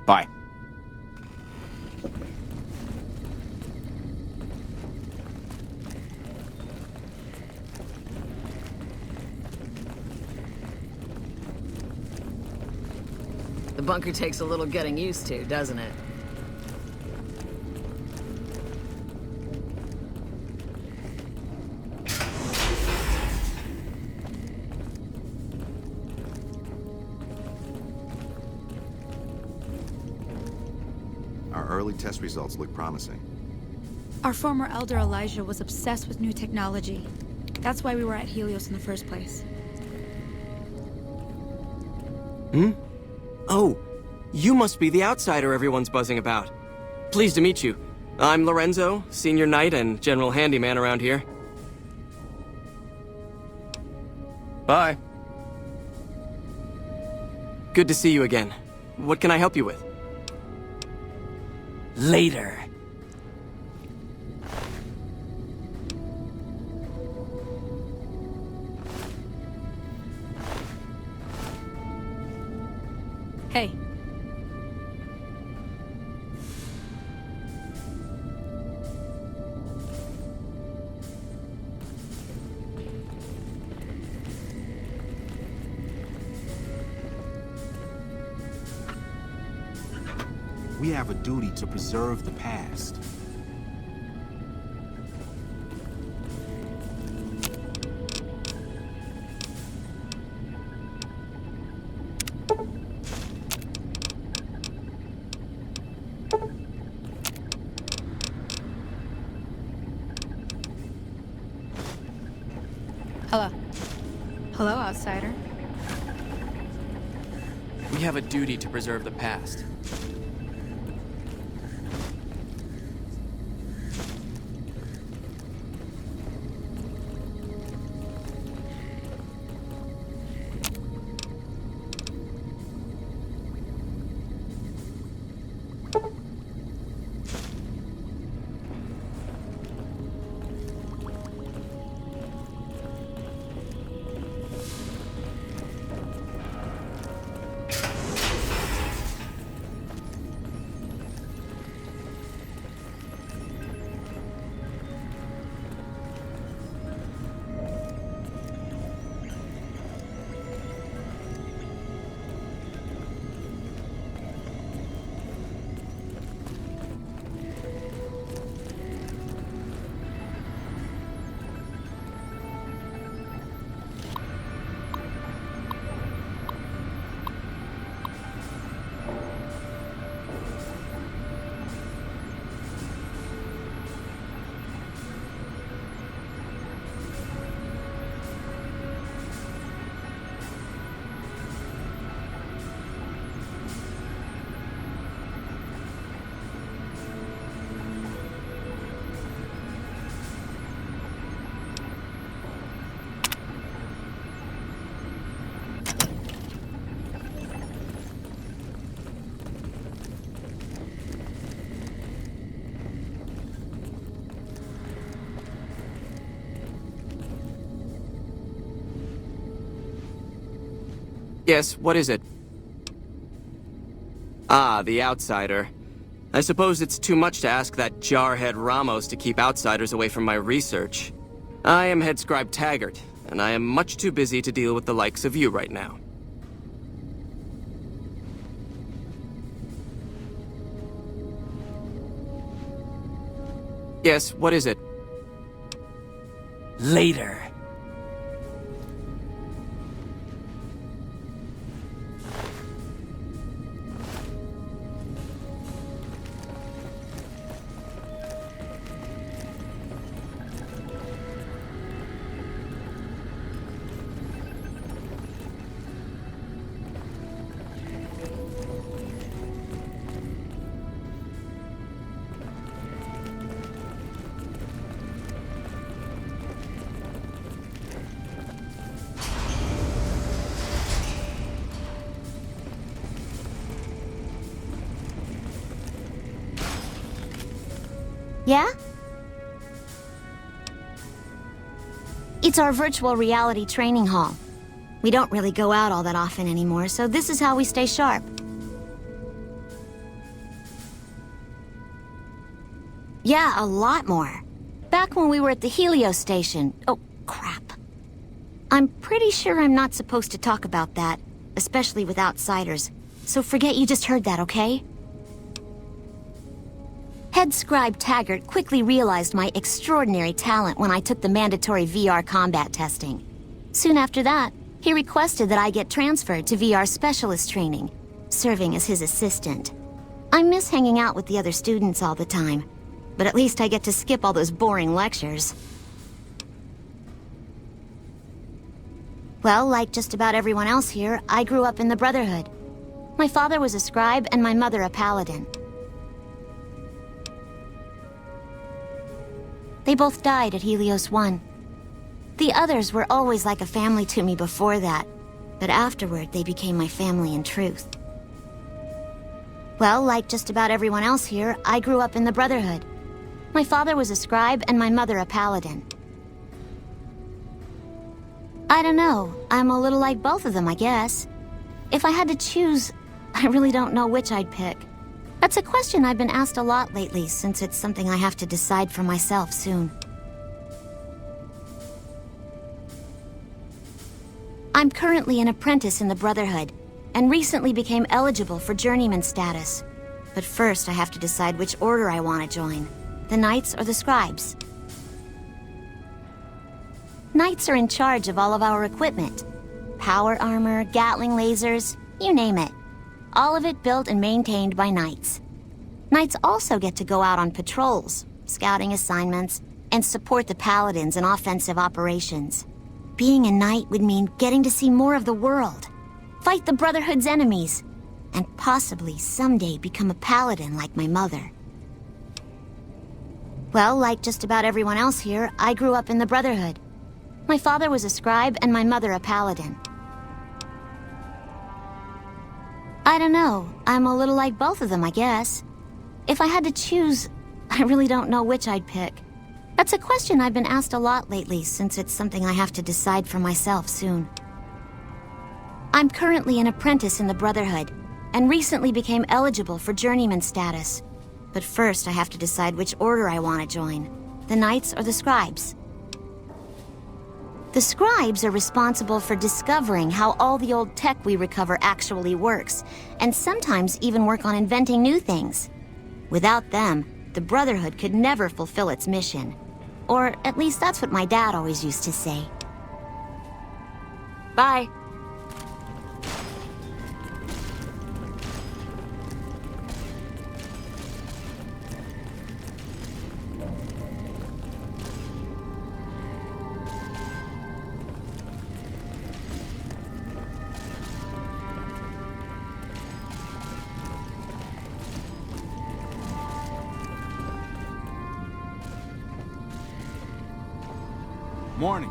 Bye. The bunker takes a little getting used to, doesn't it? Our early test results look promising. Our former Elder Elijah was obsessed with new technology. That's why we were at Helios in the first place. Oh, you must be the outsider everyone's buzzing about. Pleased to meet you. I'm Lorenzo, senior knight and general handyman around here. Bye. Good to see you again. What can I help you with? Later. Hey. We have a duty to preserve the past. Hello. Hello, outsider. We have a duty to preserve the past. Yes, what is it? Ah, the outsider. I suppose it's too much to ask that jarhead Ramos to keep outsiders away from my research. I am Head Scribe Taggart, and I am much too busy to deal with the likes of you right now. Yes, what is it? Later. Yeah? It's our virtual reality training hall. We don't really go out all that often anymore, so this is how we stay sharp. Yeah, a lot more. Back when we were at the Helios station. Oh, crap. I'm pretty sure I'm not supposed to talk about that, especially with outsiders. So forget you just heard that, okay? Head scribe Taggart quickly realized my extraordinary talent when I took the mandatory VR combat testing. Soon after that, he requested that I get transferred to VR specialist training, serving as his assistant. I miss hanging out with the other students all the time, but at least I get to skip all those boring lectures. Well, like just about everyone else here, I grew up in the Brotherhood. My father was a scribe and my mother a paladin. They both died at Helios 1. The others were always like a family to me before that, but afterward they became my family in truth. Well, like just about everyone else here, I grew up in the Brotherhood. My father was a scribe and my mother a paladin. I don't know, I'm a little like both of them, I guess. If I had to choose, I really don't know which I'd pick. That's a question I've been asked a lot lately, since it's something I have to decide for myself soon. I'm currently an apprentice in the Brotherhood, and recently became eligible for journeyman status. But first I have to decide which order I want to join, the Knights or the Scribes. Knights are in charge of all of our equipment. Power armor, Gatling lasers, you name it. All of it built and maintained by Knights. Knights also get to go out on patrols, scouting assignments, and support the Paladins in offensive operations. Being a Knight would mean getting to see more of the world, fight the Brotherhood's enemies, and possibly someday become a Paladin like my mother. Well, like just about everyone else here, I grew up in the Brotherhood. My father was a scribe and my mother a Paladin. I don't know, I'm a little like both of them, I guess. If I had to choose, I really don't know which I'd pick. That's a question I've been asked a lot lately, since it's something I have to decide for myself soon. I'm currently an apprentice in the Brotherhood, and recently became eligible for journeyman status. But first I have to decide which order I want to join, the Knights or the Scribes. The Scribes are responsible for discovering how all the old tech we recover actually works, and sometimes even work on inventing new things. Without them, the Brotherhood could never fulfill its mission. Or at least that's what my dad always used to say. Bye. Morning.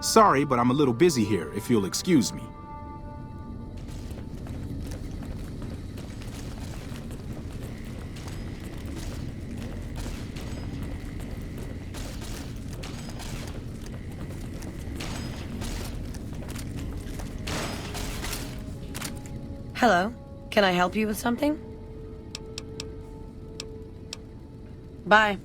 Sorry, but I'm a little busy here, if you'll excuse me. Hello. Can I help you with something? Bye.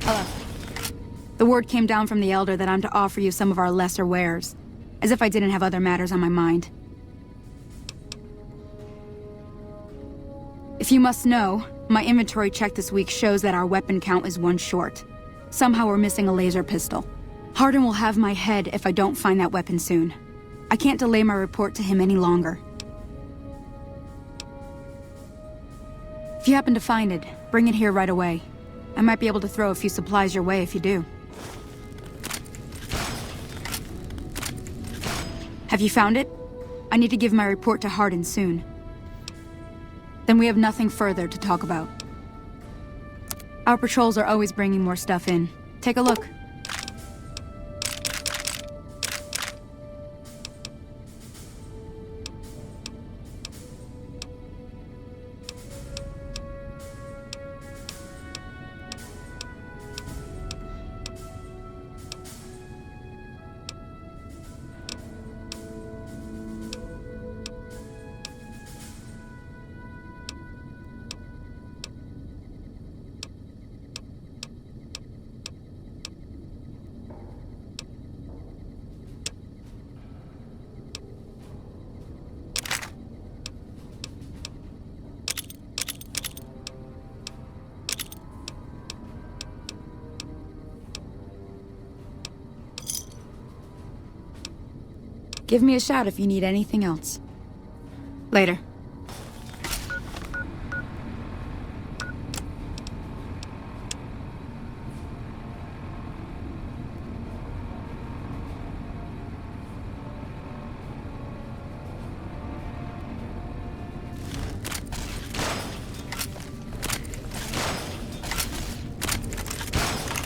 Hello. The word came down from the Elder that I'm to offer you some of our lesser wares. As if I didn't have other matters on my mind. If you must know, my inventory check this week shows that our weapon count is 1 short. Somehow we're missing a laser pistol. Hardin will have my head if I don't find that weapon soon. I can't delay my report to him any longer. If you happen to find it, bring it here right away. I might be able to throw a few supplies your way if you do. Have you found it? I need to give my report to Hardin soon. Then we have nothing further to talk about. Our patrols are always bringing more stuff in. Take a look. Give me a shout if you need anything else. Later.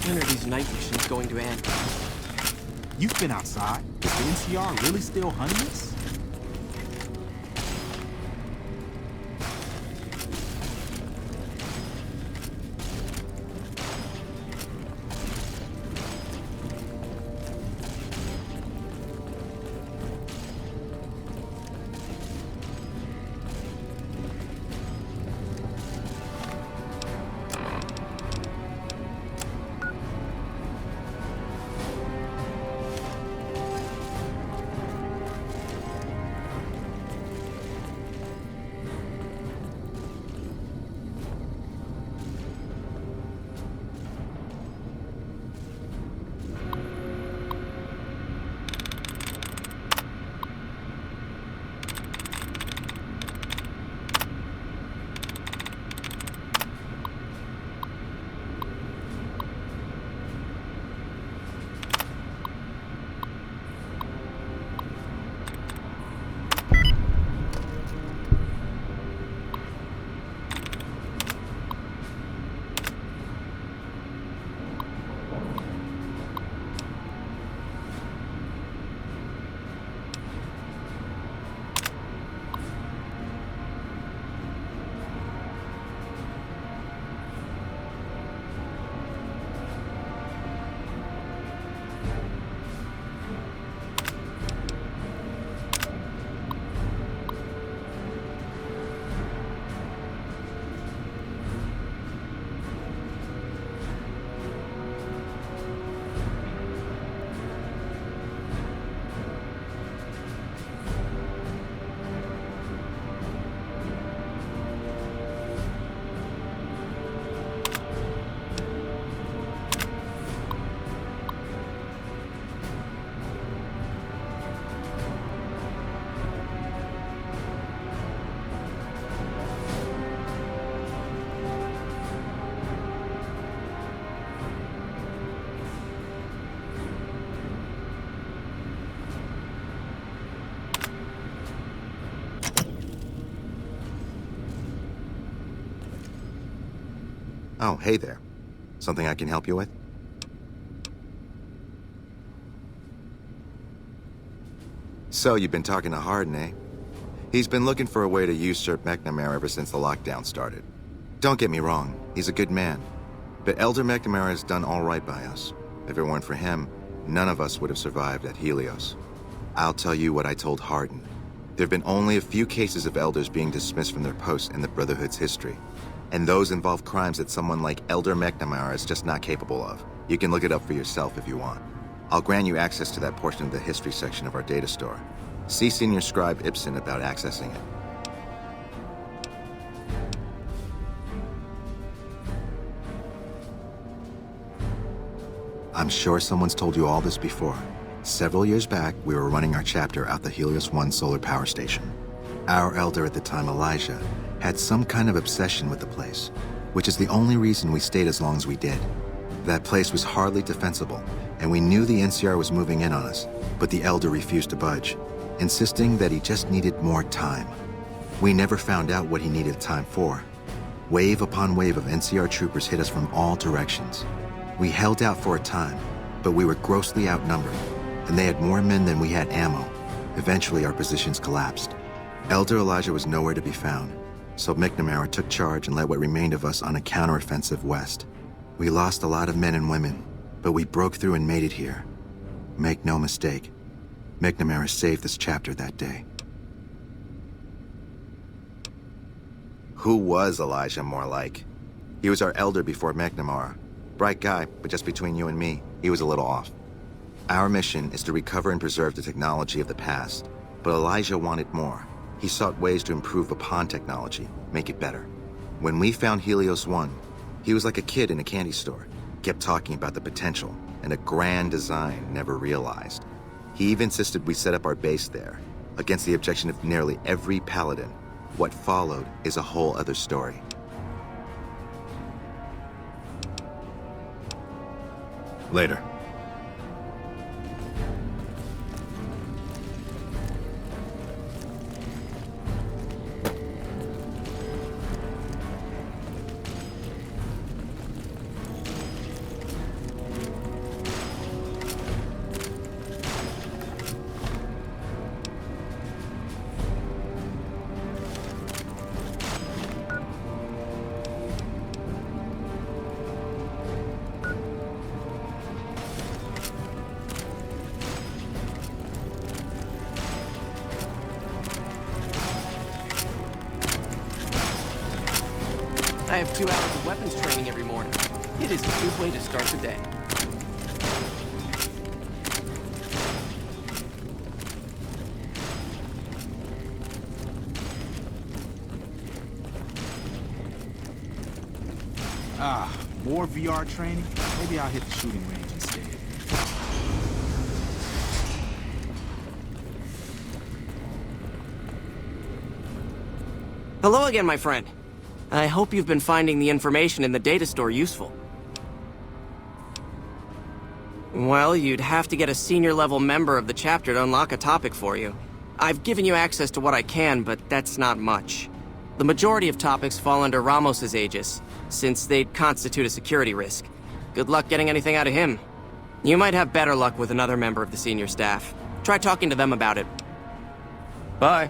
When are these night missions going to end? You've been outside. Is the NCR really still hunting us? Oh, hey there. Something I can help you with? So, you've been talking to Hardin, eh? He's been looking for a way to usurp McNamara ever since the lockdown started. Don't get me wrong, he's a good man. But Elder McNamara has done all right by us. If it weren't for him, none of us would have survived at Helios. I'll tell you what I told Hardin. There have been only a few cases of elders being dismissed from their posts in the Brotherhood's history. And those involve crimes that someone like Elder McNamara is just not capable of. You can look it up for yourself if you want. I'll grant you access to that portion of the history section of our data store. See Senior Scribe Ibsen about accessing it. I'm sure someone's told you all this before. Several years back, we were running our chapter out the Helios 1 solar power station. Our elder at the time, Elijah, had some kind of obsession with the place, which is the only reason we stayed as long as we did. That place was hardly defensible, and we knew the NCR was moving in on us, but the elder refused to budge, insisting that he just needed more time. We never found out what he needed time for. Wave upon wave of NCR troopers hit us from all directions. We held out for a time, but we were grossly outnumbered, and they had more men than we had ammo. Eventually, our positions collapsed. Elder Elijah was nowhere to be found, so McNamara took charge and led what remained of us on a counteroffensive west. We lost a lot of men and women, but we broke through and made it here. Make no mistake, McNamara saved this chapter that day. Who was Elijah more like? He was our elder before McNamara. Bright guy, but just between you and me, he was a little off. Our mission is to recover and preserve the technology of the past, but Elijah wanted more. He sought ways to improve upon technology, make it better. When we found Helios 1, he was like a kid in a candy store, kept talking about the potential and a grand design never realized. He even insisted we set up our base there, against the objection of nearly every paladin. What followed is a whole other story. Later. I have 2 hours of weapons training every morning. It is a good way to start the day. More VR training? Maybe I'll hit the shooting range instead. Hello again, my friend. I hope you've been finding the information in the data store useful. Well, you'd have to get a senior-level member of the chapter to unlock a topic for you. I've given you access to what I can, but that's not much. The majority of topics fall under Ramos's aegis, since they'd constitute a security risk. Good luck getting anything out of him. You might have better luck with another member of the senior staff. Try talking to them about it. Bye.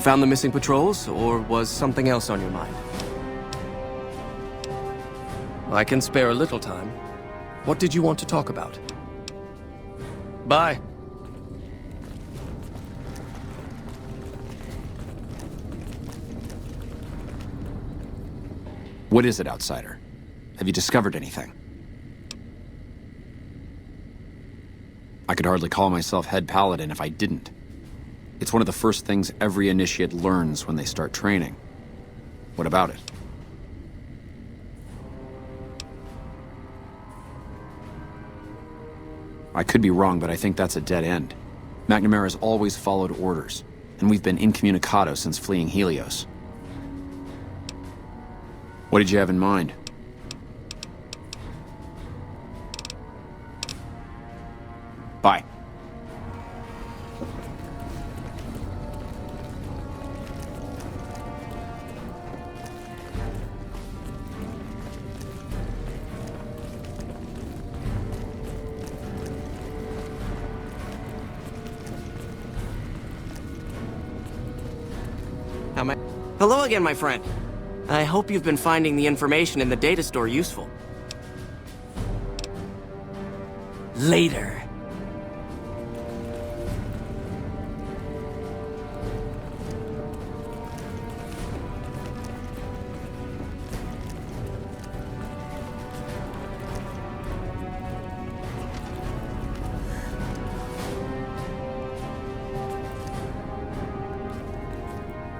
Found the missing patrols, or was something else on your mind? I can spare a little time. What did you want to talk about? Bye. What is it, Outsider? Have you discovered anything? I could hardly call myself head paladin if I didn't. It's one of the first things every initiate learns when they start training. What about it? I could be wrong, but I think that's a dead end. McNamara's always followed orders, and we've been incommunicado since fleeing Helios. What did you have in mind? Bye. Hello again, my friend. I hope you've been finding the information in the data store useful. Later.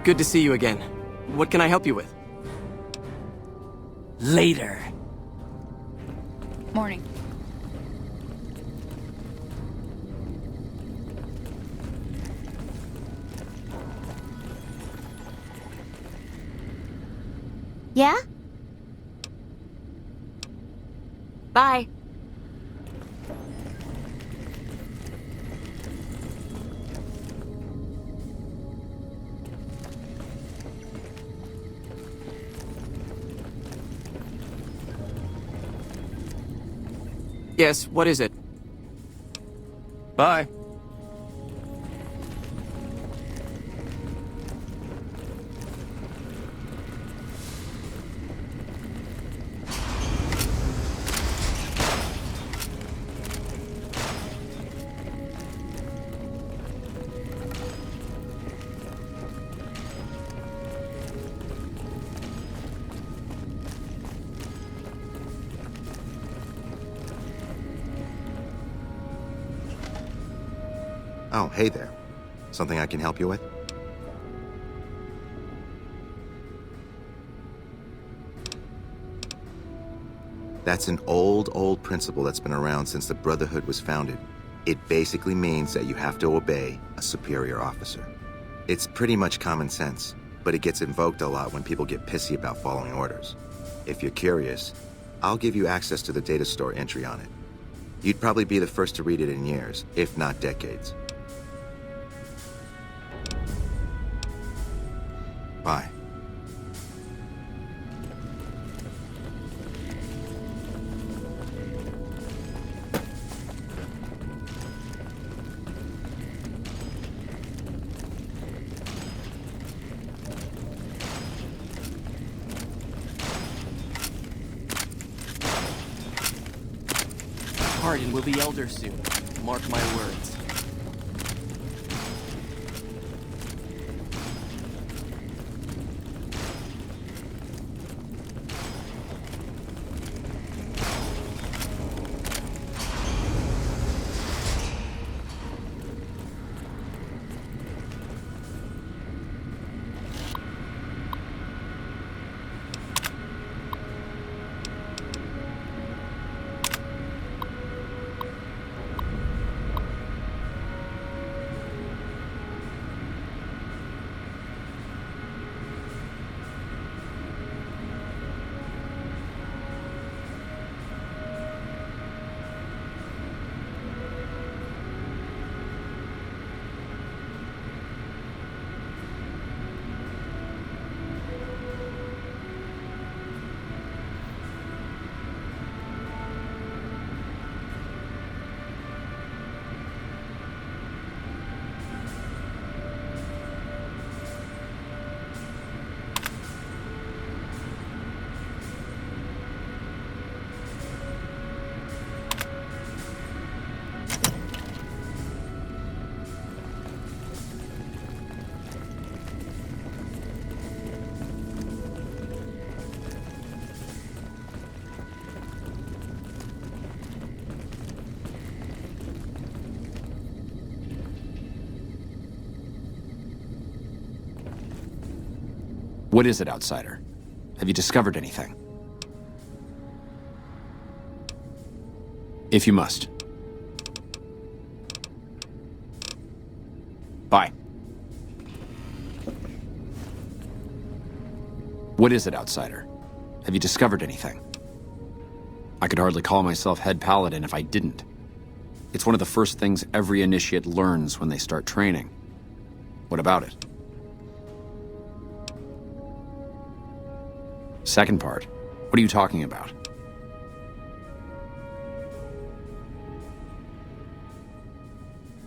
Good to see you again. What can I help you with? Later. Morning. Yeah? Bye. Yes, what is it? Bye. Oh, hey there. Something I can help you with? That's an old principle that's been around since the Brotherhood was founded. It basically means that you have to obey a superior officer. It's pretty much common sense, but it gets invoked a lot when people get pissy about following orders. If you're curious, I'll give you access to the data store entry on it. You'd probably be the first to read it in years, if not decades. Bye. Hardin will be elder soon. Mark my words. What is it, Outsider? Have you discovered anything? If you must. Bye. What is it, Outsider? Have you discovered anything? I could hardly call myself head paladin if I didn't. It's one of the first things every initiate learns when they start training. What about it? Second part. What are you talking about?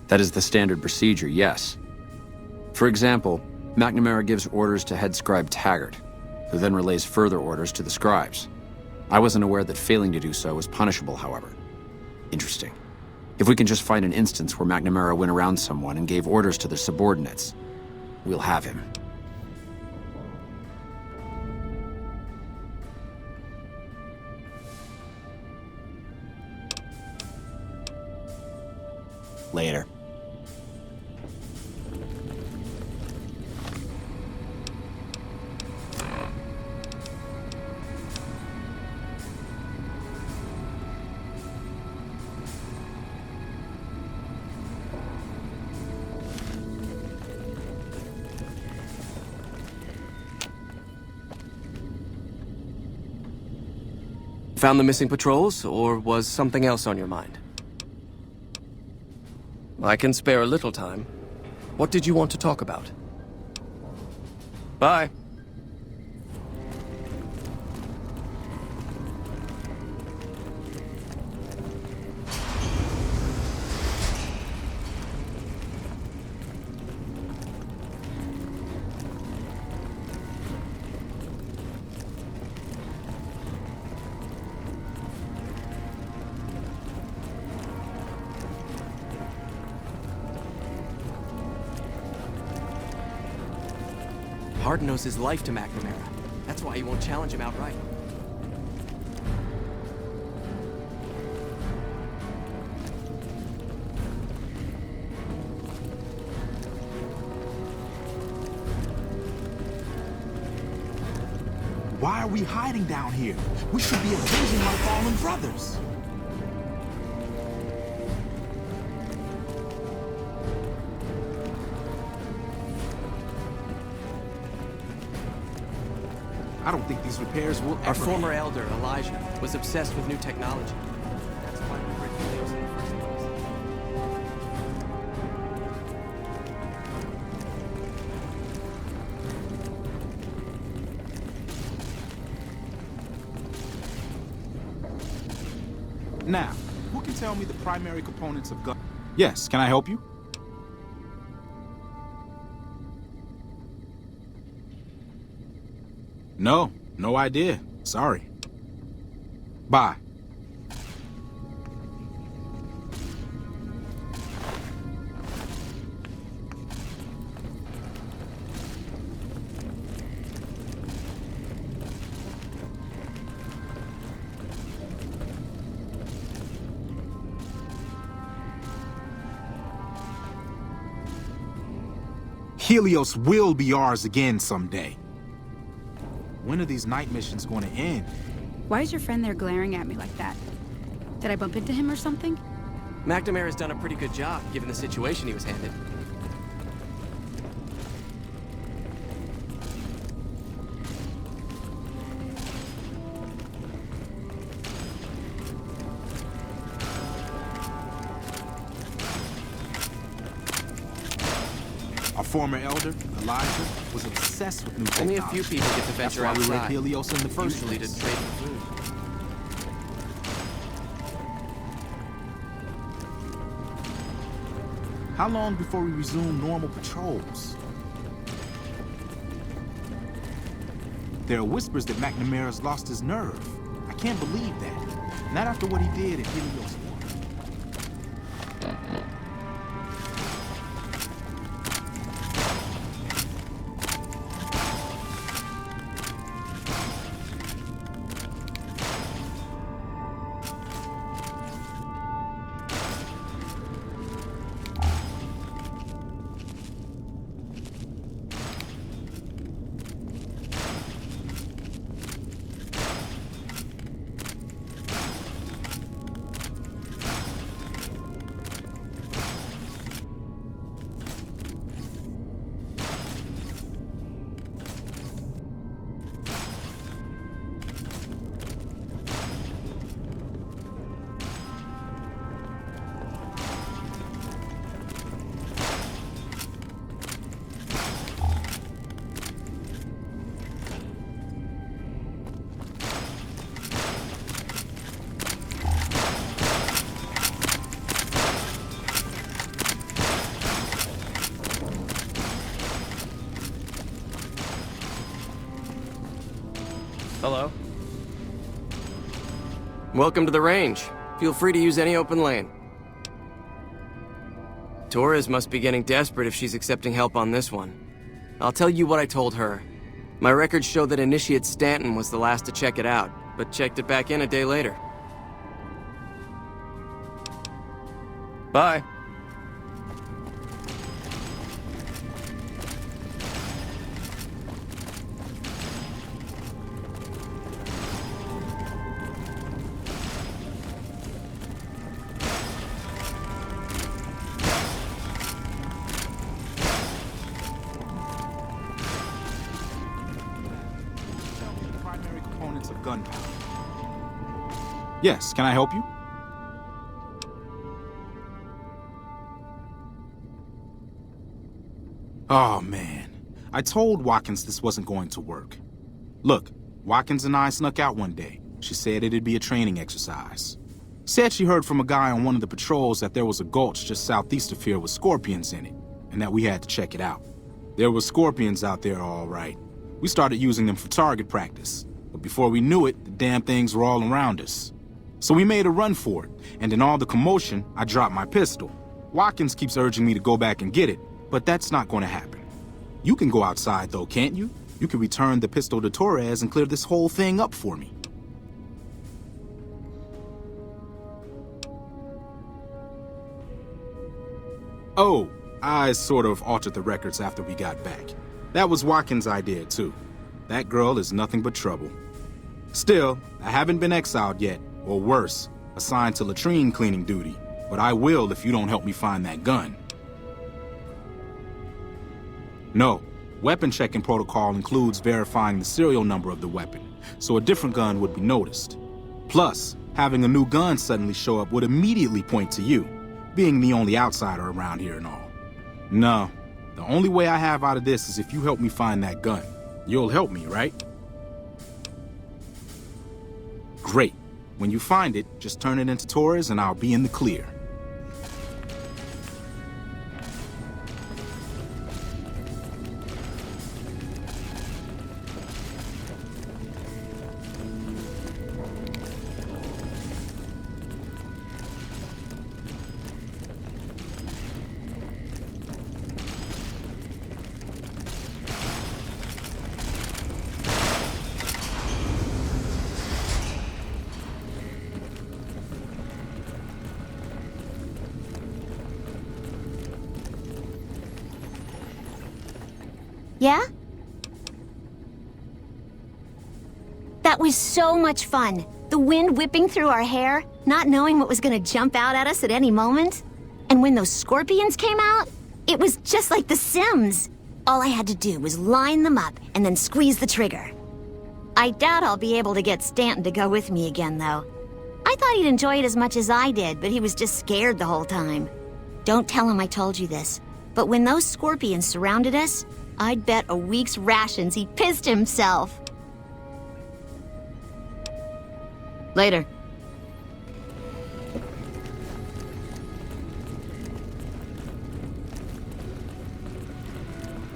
That is the standard procedure, yes. For example, McNamara gives orders to head scribe Taggart, who then relays further orders to the scribes. I wasn't aware that failing to do so was punishable, however. Interesting. If we can just find an instance where McNamara went around someone and gave orders to their subordinates, we'll have him. Later. Found the missing patrols, or was something else on your mind? I can spare a little time. What did you want to talk about? Bye. Hardin owes his life to McNamara. That's why he won't challenge him outright. Why are we hiding down here? We should be avenging our fallen brothers. I don't think these repairs will Our ever former end. elder, Elijah, was obsessed with new technology. That's why we were Helios in the first place. Now, who can tell me the primary components of gun? Yes, can I help you? No, no idea. Sorry. Bye. Helios will be ours again someday. When are these night missions going to end? Why is your friend there glaring at me like that? Did I bump into him or something? McNamara's done a pretty good job, given the situation he was handed. Our former elder, Elijah, was obsessed with new Only a technology. few people get to venture That's why we were outside. at Helios in the first Usually place. to trade for food. How long before we resume normal patrols? There are whispers that McNamara's lost his nerve. I can't believe that. Not after what he did at Helios 1. Hello? Welcome to the range. Feel free to use any open lane. Torres must be getting desperate if she's accepting help on this one. I'll tell you what I told her. My records show that Initiate Stanton was the last to check it out, but checked it back in a day later. Bye. Primary components of gunpowder. Yes, can I help you? Oh, man. I told Watkins this wasn't going to work. Look, Watkins and I snuck out one day. She said it'd be a training exercise. Said she heard from a guy on one of the patrols that there was a gulch just southeast of here with scorpions in it, and that we had to check it out. There were scorpions out there, all right. We started using them for target practice, but before we knew it, the damn things were all around us. So we made a run for it, and in all the commotion, I dropped my pistol. Watkins keeps urging me to go back and get it, but that's not going to happen. You can go outside, though, can't you? You can return the pistol to Torres and clear this whole thing up for me. Oh, I sort of altered the records after we got back. That was Watkins' idea, too. That girl is nothing but trouble. Still, I haven't been exiled yet, or worse, assigned to latrine cleaning duty, but I will if you don't help me find that gun. No, weapon checking protocol includes verifying the serial number of the weapon, so a different gun would be noticed. Plus, having a new gun suddenly show up would immediately point to you, being the only outsider around here and all. No, the only way I have out of this is if you help me find that gun. You'll help me, right? Great. When you find it, just turn it into Torres and I'll be in the clear. Yeah? That was so much fun. The wind whipping through our hair, not knowing what was gonna jump out at us at any moment. And when those scorpions came out, it was just like The Sims. All I had to do was line them up and then squeeze the trigger. I doubt I'll be able to get Stanton to go with me again, though. I thought he'd enjoy it as much as I did, but he was just scared the whole time. Don't tell him I told you this, but when those scorpions surrounded us, I'd bet a week's rations he pissed himself. Later.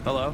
Hello?